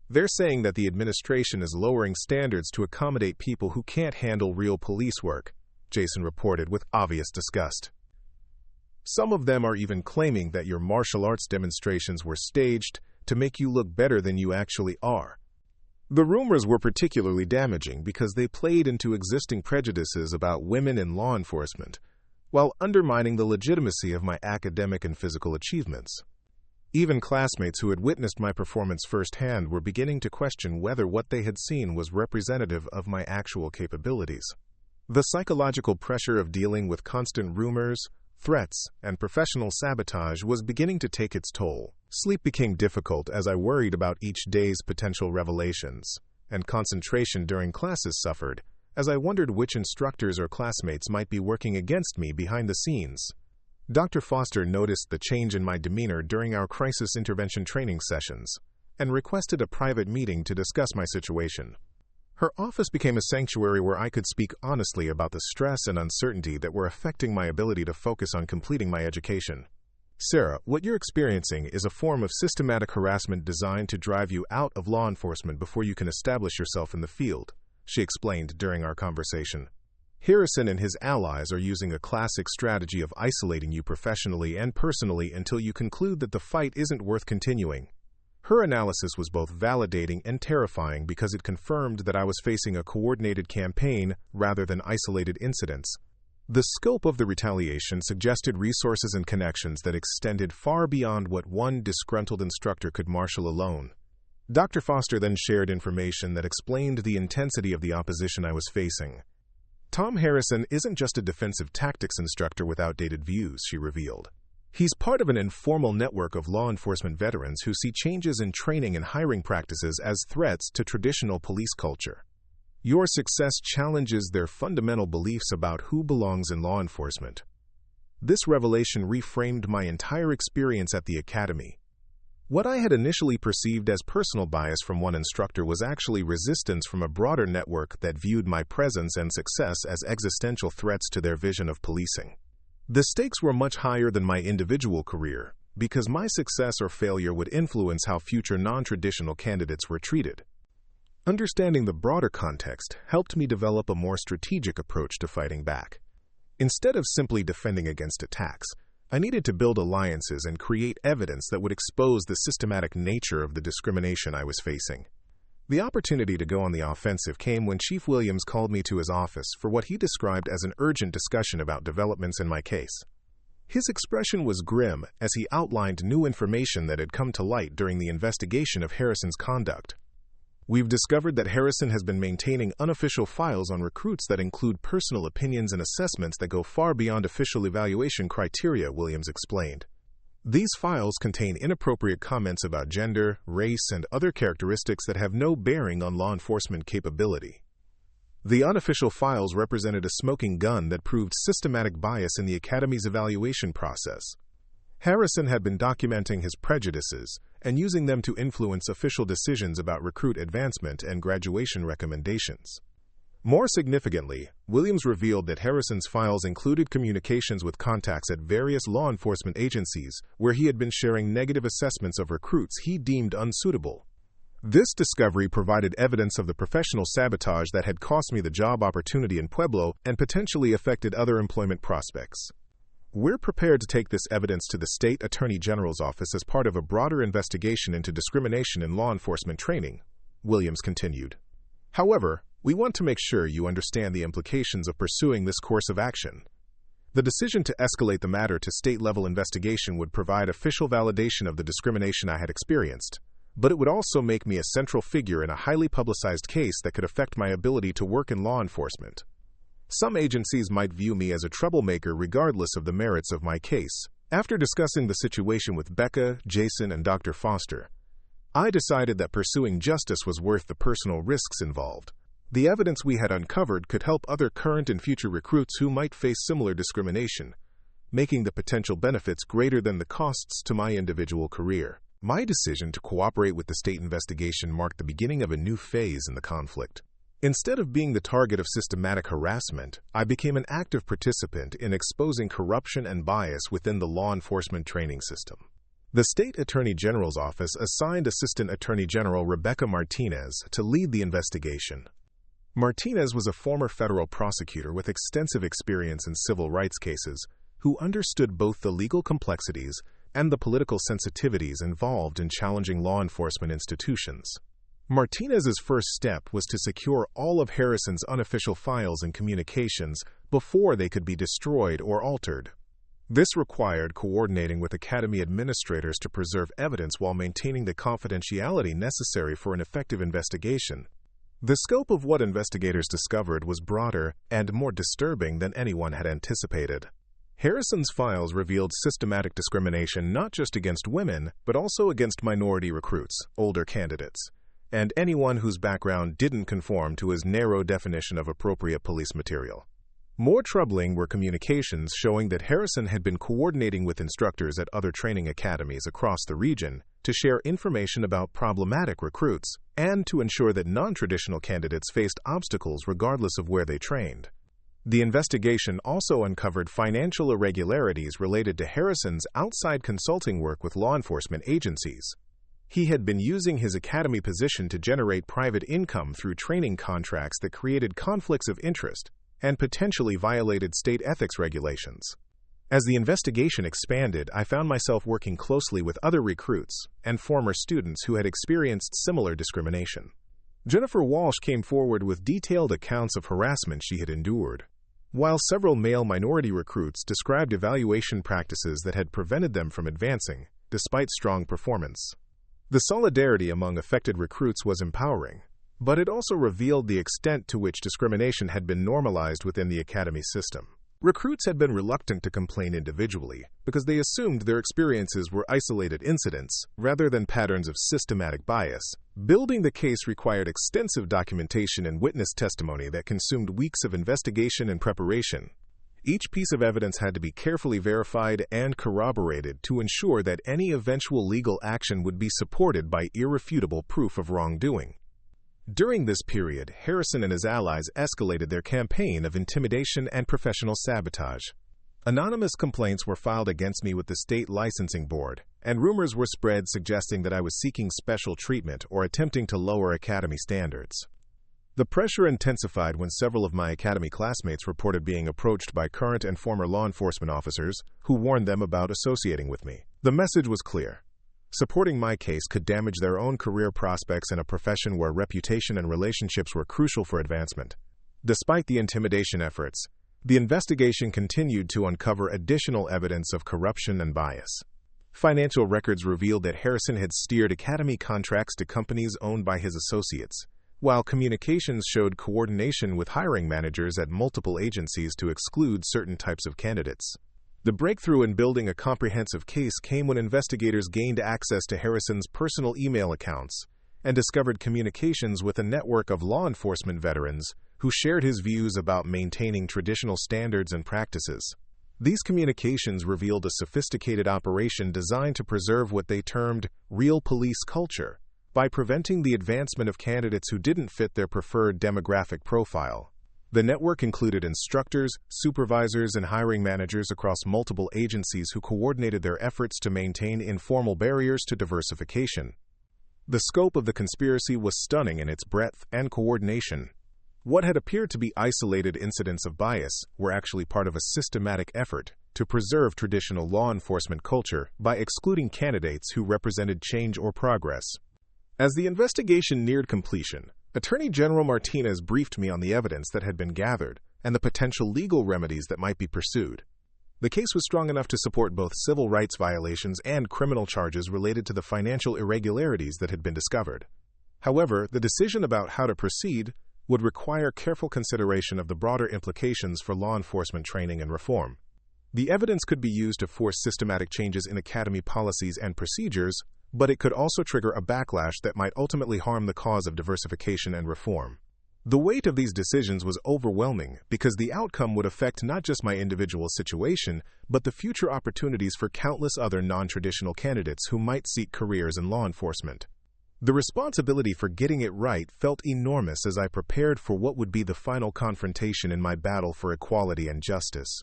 They're saying that the administration is lowering standards to accommodate people who can't handle real police work, Jason reported with obvious disgust. Some of them are even claiming that your martial arts demonstrations were staged to make you look better than you actually are. The rumors were particularly damaging because they played into existing prejudices about women in law enforcement, while undermining the legitimacy of my academic and physical achievements. Even classmates who had witnessed my performance firsthand were beginning to question whether what they had seen was representative of my actual capabilities. The psychological pressure of dealing with constant rumors, threats, and professional sabotage was beginning to take its toll. Sleep became difficult as I worried about each day's potential revelations, and concentration during classes suffered as I wondered which instructors or classmates might be working against me behind the scenes. Dr. Foster noticed the change in my demeanor during our crisis intervention training sessions and requested a private meeting to discuss my situation. Her office became a sanctuary where I could speak honestly about the stress and uncertainty that were affecting my ability to focus on completing my education. Sarah, what you're experiencing is a form of systematic harassment designed to drive you out of law enforcement before you can establish yourself in the field, she explained during our conversation. Harrison and his allies are using a classic strategy of isolating you professionally and personally until you conclude that the fight isn't worth continuing. Her analysis was both validating and terrifying because it confirmed that I was facing a coordinated campaign rather than isolated incidents. The scope of the retaliation suggested resources and connections that extended far beyond what one disgruntled instructor could marshal alone. Dr. Foster then shared information that explained the intensity of the opposition I was facing. Tom Harrison isn't just a defensive tactics instructor with outdated views, she revealed. He's part of an informal network of law enforcement veterans who see changes in training and hiring practices as threats to traditional police culture. Your success challenges their fundamental beliefs about who belongs in law enforcement. This revelation reframed my entire experience at the academy. What I had initially perceived as personal bias from one instructor was actually resistance from a broader network that viewed my presence and success as existential threats to their vision of policing. The stakes were much higher than my individual career, because my success or failure would influence how future non-traditional candidates were treated. Understanding the broader context helped me develop a more strategic approach to fighting back. Instead of simply defending against attacks, I needed to build alliances and create evidence that would expose the systematic nature of the discrimination I was facing. The opportunity to go on the offensive came when Chief Williams called me to his office for what he described as an urgent discussion about developments in my case. His expression was grim as he outlined new information that had come to light during the investigation of Harrison's conduct. We've discovered that Harrison has been maintaining unofficial files on recruits that include personal opinions and assessments that go far beyond official evaluation criteria, Williams explained. These files contain inappropriate comments about gender, race, and other characteristics that have no bearing on law enforcement capability. The unofficial files represented a smoking gun that proved systematic bias in the Academy's evaluation process. Harrison had been documenting his prejudices and using them to influence official decisions about recruit advancement and graduation recommendations. More significantly, Williams revealed that Harrison's files included communications with contacts at various law enforcement agencies where he had been sharing negative assessments of recruits he deemed unsuitable. This discovery provided evidence of the professional sabotage that had cost me the job opportunity in Pueblo and potentially affected other employment prospects. We're prepared to take this evidence to the State Attorney General's office as part of a broader investigation into discrimination in law enforcement training, Williams continued. However, we want to make sure you understand the implications of pursuing this course of action. The decision to escalate the matter to state-level investigation would provide official validation of the discrimination I had experienced, but it would also make me a central figure in a highly publicized case that could affect my ability to work in law enforcement. Some agencies might view me as a troublemaker regardless of the merits of my case. After discussing the situation with Becca, Jason, and Dr. Foster, I decided that pursuing justice was worth the personal risks involved. The evidence we had uncovered could help other current and future recruits who might face similar discrimination, making the potential benefits greater than the costs to my individual career. My decision to cooperate with the state investigation marked the beginning of a new phase in the conflict. Instead of being the target of systematic harassment, I became an active participant in exposing corruption and bias within the law enforcement training system. The State Attorney General's office assigned Assistant Attorney General Rebecca Martinez to lead the investigation. Martinez was a former federal prosecutor with extensive experience in civil rights cases who understood both the legal complexities and the political sensitivities involved in challenging law enforcement institutions. Martinez's first step was to secure all of Harrison's unofficial files and communications before they could be destroyed or altered. This required coordinating with Academy administrators to preserve evidence while maintaining the confidentiality necessary for an effective investigation. The scope of what investigators discovered was broader and more disturbing than anyone had anticipated. Harrison's files revealed systematic discrimination not just against women, but also against minority recruits, older candidates, and anyone whose background didn't conform to his narrow definition of appropriate police material. More troubling were communications showing that Harrison had been coordinating with instructors at other training academies across the region to share information about problematic recruits and to ensure that non-traditional candidates faced obstacles regardless of where they trained. The investigation also uncovered financial irregularities related to Harrison's outside consulting work with law enforcement agencies. He had been using his academy position to generate private income through training contracts that created conflicts of interest and potentially violated state ethics regulations. As the investigation expanded, I found myself working closely with other recruits and former students who had experienced similar discrimination. Jennifer Walsh came forward with detailed accounts of harassment she had endured, while several male minority recruits described evaluation practices that had prevented them from advancing, despite strong performance. The solidarity among affected recruits was empowering, but it also revealed the extent to which discrimination had been normalized within the academy system. Recruits had been reluctant to complain individually because they assumed their experiences were isolated incidents rather than patterns of systematic bias. Building the case required extensive documentation and witness testimony that consumed weeks of investigation and preparation. Each piece of evidence had to be carefully verified and corroborated to ensure that any eventual legal action would be supported by irrefutable proof of wrongdoing. During this period, Harrison and his allies escalated their campaign of intimidation and professional sabotage. Anonymous complaints were filed against me with the state licensing board, and rumors were spread suggesting that I was seeking special treatment or attempting to lower academy standards. The pressure intensified when several of my academy classmates reported being approached by current and former law enforcement officers who warned them about associating with me. The message was clear. Supporting my case could damage their own career prospects in a profession where reputation and relationships were crucial for advancement. Despite the intimidation efforts, the investigation continued to uncover additional evidence of corruption and bias. Financial records revealed that Harrison had steered academy contracts to companies owned by his associates, while communications showed coordination with hiring managers at multiple agencies to exclude certain types of candidates. The breakthrough in building a comprehensive case came when investigators gained access to Harrison's personal email accounts and discovered communications with a network of law enforcement veterans who shared his views about maintaining traditional standards and practices. These communications revealed a sophisticated operation designed to preserve what they termed real police culture by preventing the advancement of candidates who didn't fit their preferred demographic profile. The network included instructors, supervisors, and hiring managers across multiple agencies who coordinated their efforts to maintain informal barriers to diversification. The scope of the conspiracy was stunning in its breadth and coordination. What had appeared to be isolated incidents of bias were actually part of a systematic effort to preserve traditional law enforcement culture by excluding candidates who represented change or progress. As the investigation neared completion, Attorney General Martinez briefed me on the evidence that had been gathered and the potential legal remedies that might be pursued. The case was strong enough to support both civil rights violations and criminal charges related to the financial irregularities that had been discovered. However, the decision about how to proceed would require careful consideration of the broader implications for law enforcement training and reform. The evidence could be used to force systematic changes in academy policies and procedures, but it could also trigger a backlash that might ultimately harm the cause of diversification and reform. The weight of these decisions was overwhelming because the outcome would affect not just my individual situation, but the future opportunities for countless other non-traditional candidates who might seek careers in law enforcement. The responsibility for getting it right felt enormous as I prepared for what would be the final confrontation in my battle for equality and justice.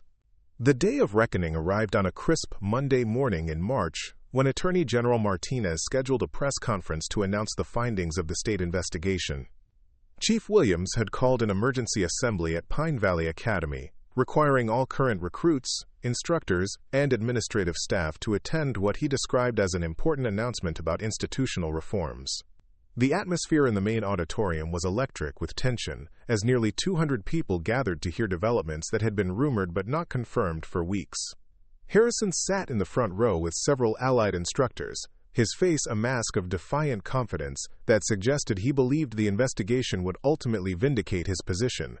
The day of reckoning arrived on a crisp Monday morning in March, when Attorney General Martinez scheduled a press conference to announce the findings of the state investigation. Chief Williams had called an emergency assembly at Pine Valley Academy, requiring all current recruits, instructors, and administrative staff to attend what he described as an important announcement about institutional reforms. The atmosphere in the main auditorium was electric with tension, as nearly 200 people gathered to hear developments that had been rumored but not confirmed for weeks. Harrison sat in the front row with several allied instructors, his face a mask of defiant confidence that suggested he believed the investigation would ultimately vindicate his position.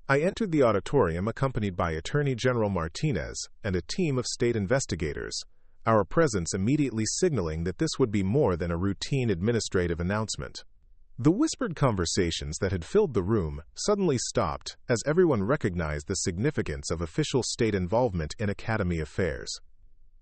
I entered the auditorium accompanied by Attorney General Martinez and a team of state investigators, our presence immediately signaling that this would be more than a routine administrative announcement. The whispered conversations that had filled the room suddenly stopped as everyone recognized the significance of official state involvement in academy affairs.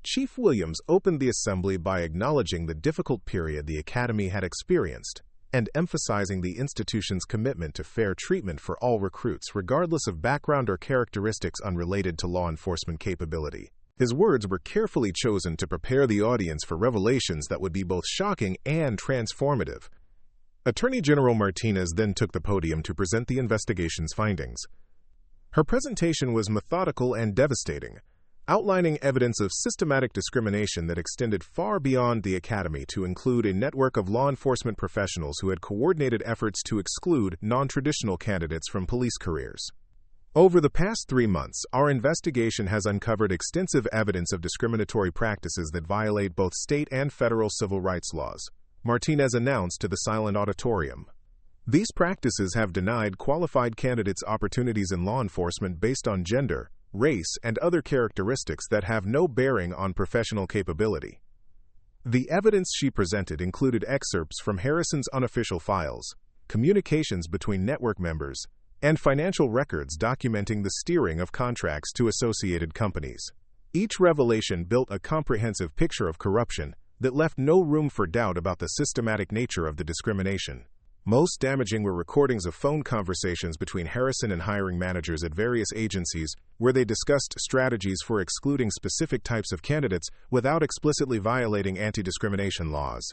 Chief Williams opened the assembly by acknowledging the difficult period the academy had experienced and emphasizing the institution's commitment to fair treatment for all recruits regardless of background or characteristics unrelated to law enforcement capability. His words were carefully chosen to prepare the audience for revelations that would be both shocking and transformative. Attorney General Martinez then took the podium to present the investigation's findings. Her presentation was methodical and devastating, outlining evidence of systematic discrimination that extended far beyond the academy to include a network of law enforcement professionals who had coordinated efforts to exclude non-traditional candidates from police careers. Over the past 3 months, our investigation has uncovered extensive evidence of discriminatory practices that violate both state and federal civil rights laws, Martinez announced to the silent auditorium. These practices have denied qualified candidates opportunities in law enforcement based on gender, race, and other characteristics that have no bearing on professional capability. The evidence she presented included excerpts from Harrison's unofficial files, communications between network members, and financial records documenting the steering of contracts to associated companies. Each revelation built a comprehensive picture of corruption that left no room for doubt about the systematic nature of the discrimination. Most damaging were recordings of phone conversations between Harrison and hiring managers at various agencies where they discussed strategies for excluding specific types of candidates without explicitly violating anti-discrimination laws.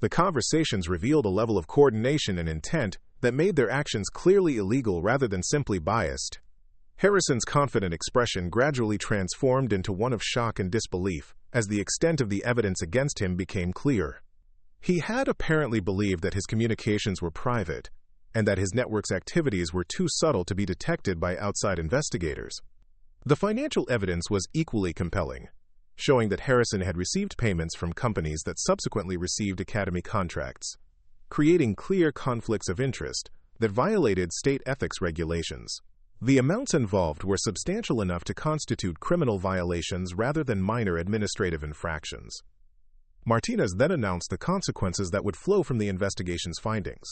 The conversations revealed a level of coordination and intent that made their actions clearly illegal rather than simply biased. Harrison's confident expression gradually transformed into one of shock and disbelief as the extent of the evidence against him became clear. He had apparently believed that his communications were private and that his network's activities were too subtle to be detected by outside investigators. The financial evidence was equally compelling, showing that Harrison had received payments from companies that subsequently received academy contracts, creating clear conflicts of interest that violated state ethics regulations. The amounts involved were substantial enough to constitute criminal violations rather than minor administrative infractions. Martinez then announced the consequences that would flow from the investigation's findings.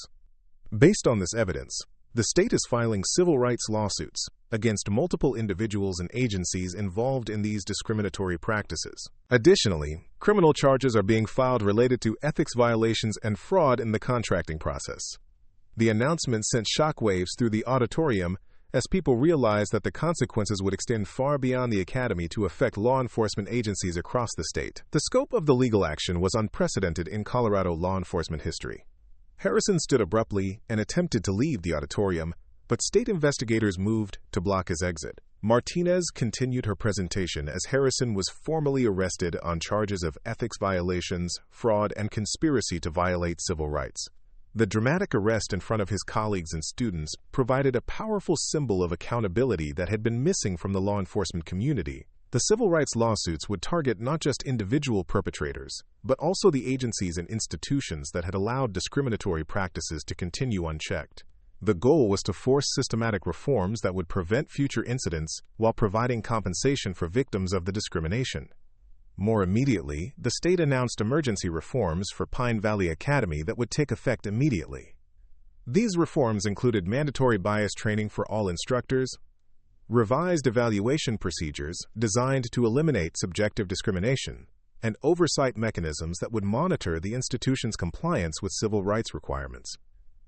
Based on this evidence, the state is filing civil rights lawsuits against multiple individuals and agencies involved in these discriminatory practices. Additionally, criminal charges are being filed related to ethics violations and fraud in the contracting process. The announcement sent shockwaves through the auditorium as people realized that the consequences would extend far beyond the academy to affect law enforcement agencies across the state. The scope of the legal action was unprecedented in Colorado law enforcement history. Harrison stood abruptly and attempted to leave the auditorium, but state investigators moved to block his exit. Martinez continued her presentation as Harrison was formally arrested on charges of ethics violations, fraud, and conspiracy to violate civil rights. The dramatic arrest in front of his colleagues and students provided a powerful symbol of accountability that had been missing from the law enforcement community. The civil rights lawsuits would target not just individual perpetrators, but also the agencies and institutions that had allowed discriminatory practices to continue unchecked. The goal was to force systematic reforms that would prevent future incidents while providing compensation for victims of the discrimination. More immediately, the state announced emergency reforms for Pine Valley Academy that would take effect immediately. These reforms included mandatory bias training for all instructors, revised evaluation procedures designed to eliminate subjective discrimination, and oversight mechanisms that would monitor the institution's compliance with civil rights requirements.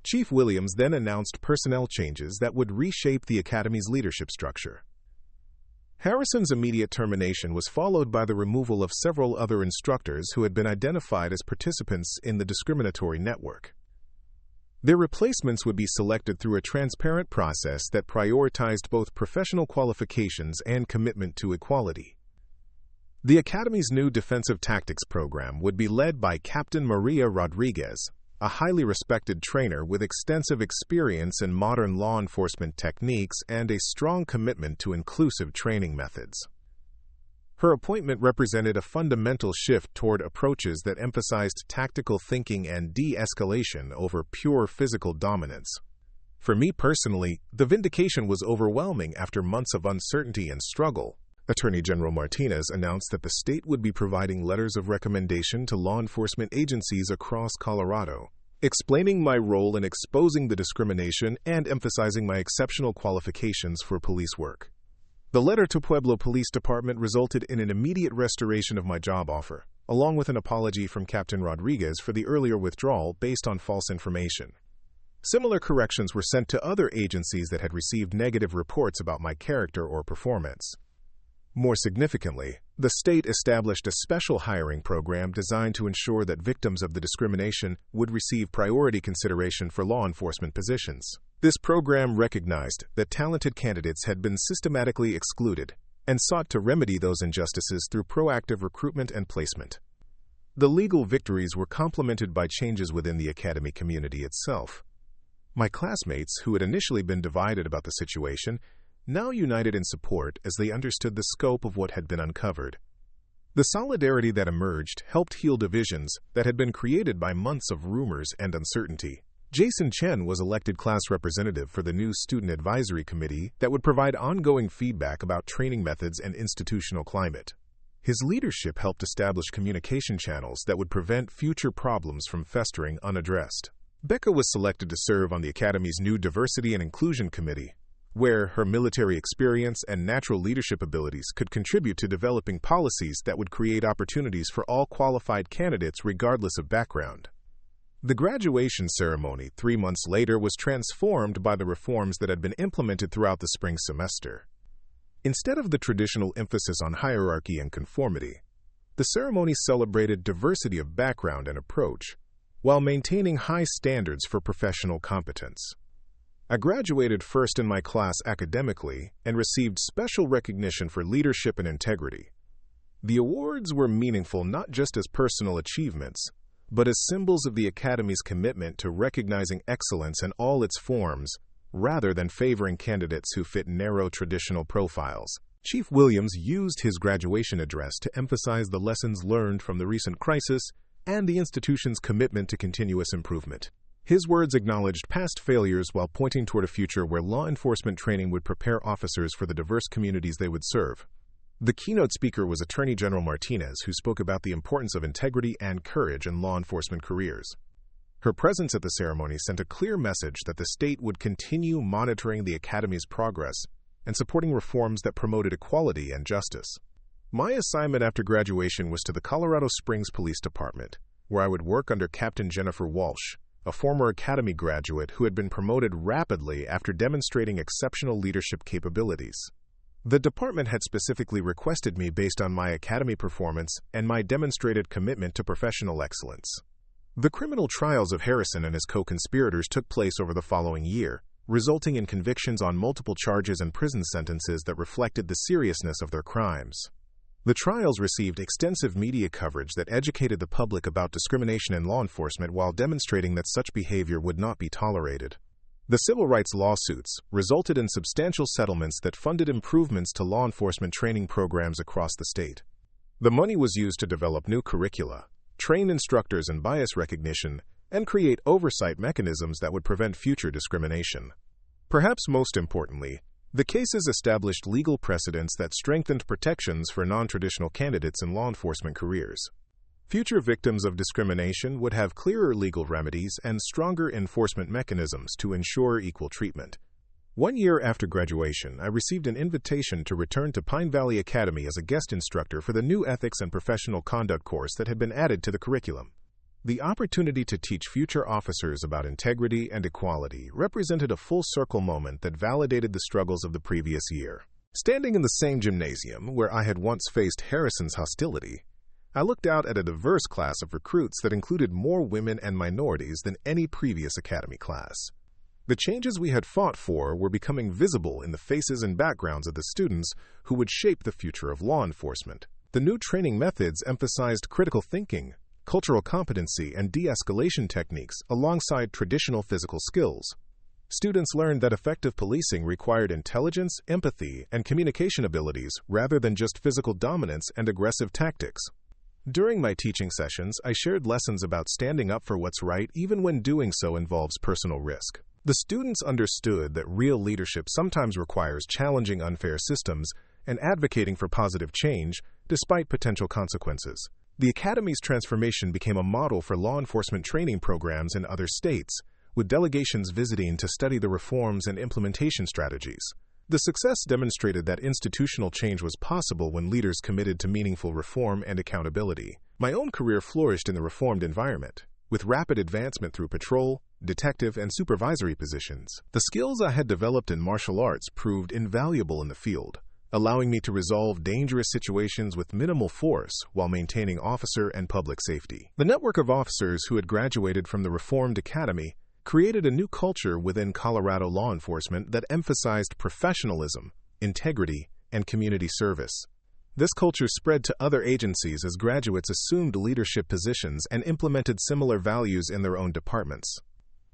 Chief Williams then announced personnel changes that would reshape the Academy's leadership structure. Harrison's immediate termination was followed by the removal of several other instructors who had been identified as participants in the discriminatory network. Their replacements would be selected through a transparent process that prioritized both professional qualifications and commitment to equality. The Academy's new defensive tactics program would be led by Captain Maria Rodriguez, a highly respected trainer with extensive experience in modern law enforcement techniques and a strong commitment to inclusive training methods. Her appointment represented a fundamental shift toward approaches that emphasized tactical thinking and de-escalation over pure physical dominance. For me personally, the vindication was overwhelming after months of uncertainty and struggle. Attorney General Martinez announced that the state would be providing letters of recommendation to law enforcement agencies across Colorado, explaining my role in exposing the discrimination and emphasizing my exceptional qualifications for police work. The letter to Pueblo Police Department resulted in an immediate restoration of my job offer, along with an apology from Captain Rodriguez for the earlier withdrawal based on false information. Similar corrections were sent to other agencies that had received negative reports about my character or performance. More significantly, the state established a special hiring program designed to ensure that victims of the discrimination would receive priority consideration for law enforcement positions. This program recognized that talented candidates had been systematically excluded and sought to remedy those injustices through proactive recruitment and placement. The legal victories were complemented by changes within the academy community itself. My classmates, who had initially been divided about the situation, now united in support as they understood the scope of what had been uncovered. The solidarity that emerged helped heal divisions that had been created by months of rumors and uncertainty. Jason Chen was elected class representative for the new Student Advisory Committee that would provide ongoing feedback about training methods and institutional climate. His leadership helped establish communication channels that would prevent future problems from festering unaddressed. Becca was selected to serve on the Academy's new Diversity and Inclusion Committee, where her military experience and natural leadership abilities could contribute to developing policies that would create opportunities for all qualified candidates regardless of background. The graduation ceremony 3 months later was transformed by the reforms that had been implemented throughout the spring semester. Instead of the traditional emphasis on hierarchy and conformity, the ceremony celebrated diversity of background and approach, while maintaining high standards for professional competence. I graduated first in my class academically and received special recognition for leadership and integrity. The awards were meaningful not just as personal achievements, but as symbols of the Academy's commitment to recognizing excellence in all its forms, rather than favoring candidates who fit narrow traditional profiles. Chief Williams used his graduation address to emphasize the lessons learned from the recent crisis and the institution's commitment to continuous improvement. His words acknowledged past failures while pointing toward a future where law enforcement training would prepare officers for the diverse communities they would serve. The keynote speaker was Attorney General Martinez, who spoke about the importance of integrity and courage in law enforcement careers. Her presence at the ceremony sent a clear message that the state would continue monitoring the Academy's progress and supporting reforms that promoted equality and justice. My assignment after graduation was to the Colorado Springs Police Department, where I would work under Captain Jennifer Walsh, a former Academy graduate who had been promoted rapidly after demonstrating exceptional leadership capabilities. The department had specifically requested me based on my Academy performance and my demonstrated commitment to professional excellence. The criminal trials of Harrison and his co-conspirators took place over the following year, resulting in convictions on multiple charges and prison sentences that reflected the seriousness of their crimes. The trials received extensive media coverage that educated the public about discrimination in law enforcement while demonstrating that such behavior would not be tolerated. The civil rights lawsuits resulted in substantial settlements that funded improvements to law enforcement training programs across the state. The money was used to develop new curricula, train instructors in bias recognition, and create oversight mechanisms that would prevent future discrimination. Perhaps most importantly, the cases established legal precedents that strengthened protections for non-traditional candidates in law enforcement careers. Future victims of discrimination would have clearer legal remedies and stronger enforcement mechanisms to ensure equal treatment. 1 year after graduation, I received an invitation to return to Pine Valley Academy as a guest instructor for the new Ethics and Professional Conduct course that had been added to the curriculum. The opportunity to teach future officers about integrity and equality represented a full-circle moment that validated the struggles of the previous year. Standing in the same gymnasium where I had once faced Harrison's hostility, I looked out at a diverse class of recruits that included more women and minorities than any previous academy class. The changes we had fought for were becoming visible in the faces and backgrounds of the students who would shape the future of law enforcement. The new training methods emphasized critical thinking, cultural competency, and de-escalation techniques alongside traditional physical skills. Students learned that effective policing required intelligence, empathy, and communication abilities rather than just physical dominance and aggressive tactics. During my teaching sessions, I shared lessons about standing up for what's right even when doing so involves personal risk. The students understood that real leadership sometimes requires challenging unfair systems and advocating for positive change despite potential consequences. The Academy's transformation became a model for law enforcement training programs in other states, with delegations visiting to study the reforms and implementation strategies. The success demonstrated that institutional change was possible when leaders committed to meaningful reform and accountability. My own career flourished in the reformed environment, with rapid advancement through patrol, detective, and supervisory positions. The skills I had developed in martial arts proved invaluable in the field, allowing me to resolve dangerous situations with minimal force while maintaining officer and public safety. The network of officers who had graduated from the Reformed Academy created a new culture within Colorado law enforcement that emphasized professionalism, integrity, and community service. This culture spread to other agencies as graduates assumed leadership positions and implemented similar values in their own departments.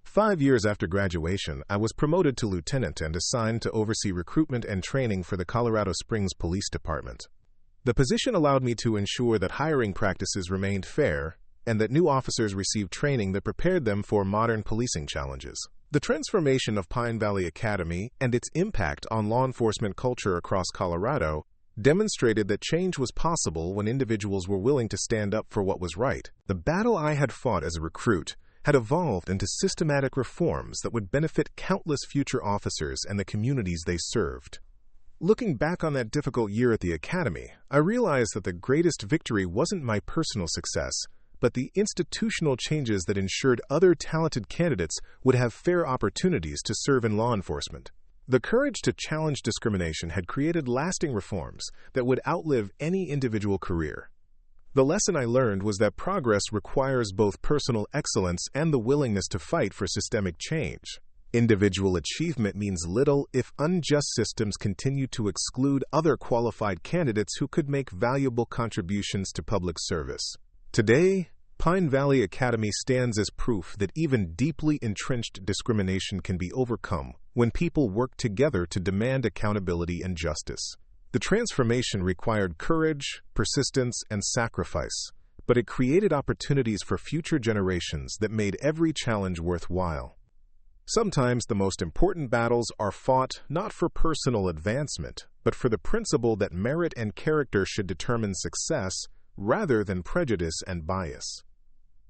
5 years after graduation, I was promoted to lieutenant and assigned to oversee recruitment and training for the Colorado Springs Police Department. The position allowed me to ensure that hiring practices remained fair and that new officers received training that prepared them for modern policing challenges. The transformation of Pine Valley Academy and its impact on law enforcement culture across Colorado demonstrated that change was possible when individuals were willing to stand up for what was right. The battle I had fought as a recruit had evolved into systematic reforms that would benefit countless future officers and the communities they served. Looking back on that difficult year at the Academy, I realized that the greatest victory wasn't my personal success, but the institutional changes that ensured other talented candidates would have fair opportunities to serve in law enforcement. The courage to challenge discrimination had created lasting reforms that would outlive any individual career. The lesson I learned was that progress requires both personal excellence and the willingness to fight for systemic change. Individual achievement means little if unjust systems continue to exclude other qualified candidates who could make valuable contributions to public service. Today, Pine Valley Academy stands as proof that even deeply entrenched discrimination can be overcome when people work together to demand accountability and justice. The transformation required courage, persistence, and sacrifice, but it created opportunities for future generations that made every challenge worthwhile. Sometimes the most important battles are fought not for personal advancement, but for the principle that merit and character should determine success rather than prejudice and bias.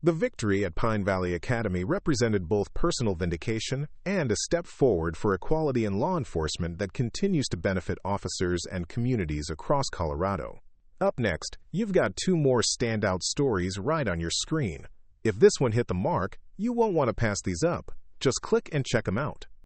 The victory at Pine Valley Academy represented both personal vindication and a step forward for equality in law enforcement that continues to benefit officers and communities across Colorado. Up next, you've got 2 more standout stories right on your screen. If this one hit the mark, you won't want to pass these up. Just click and check them out.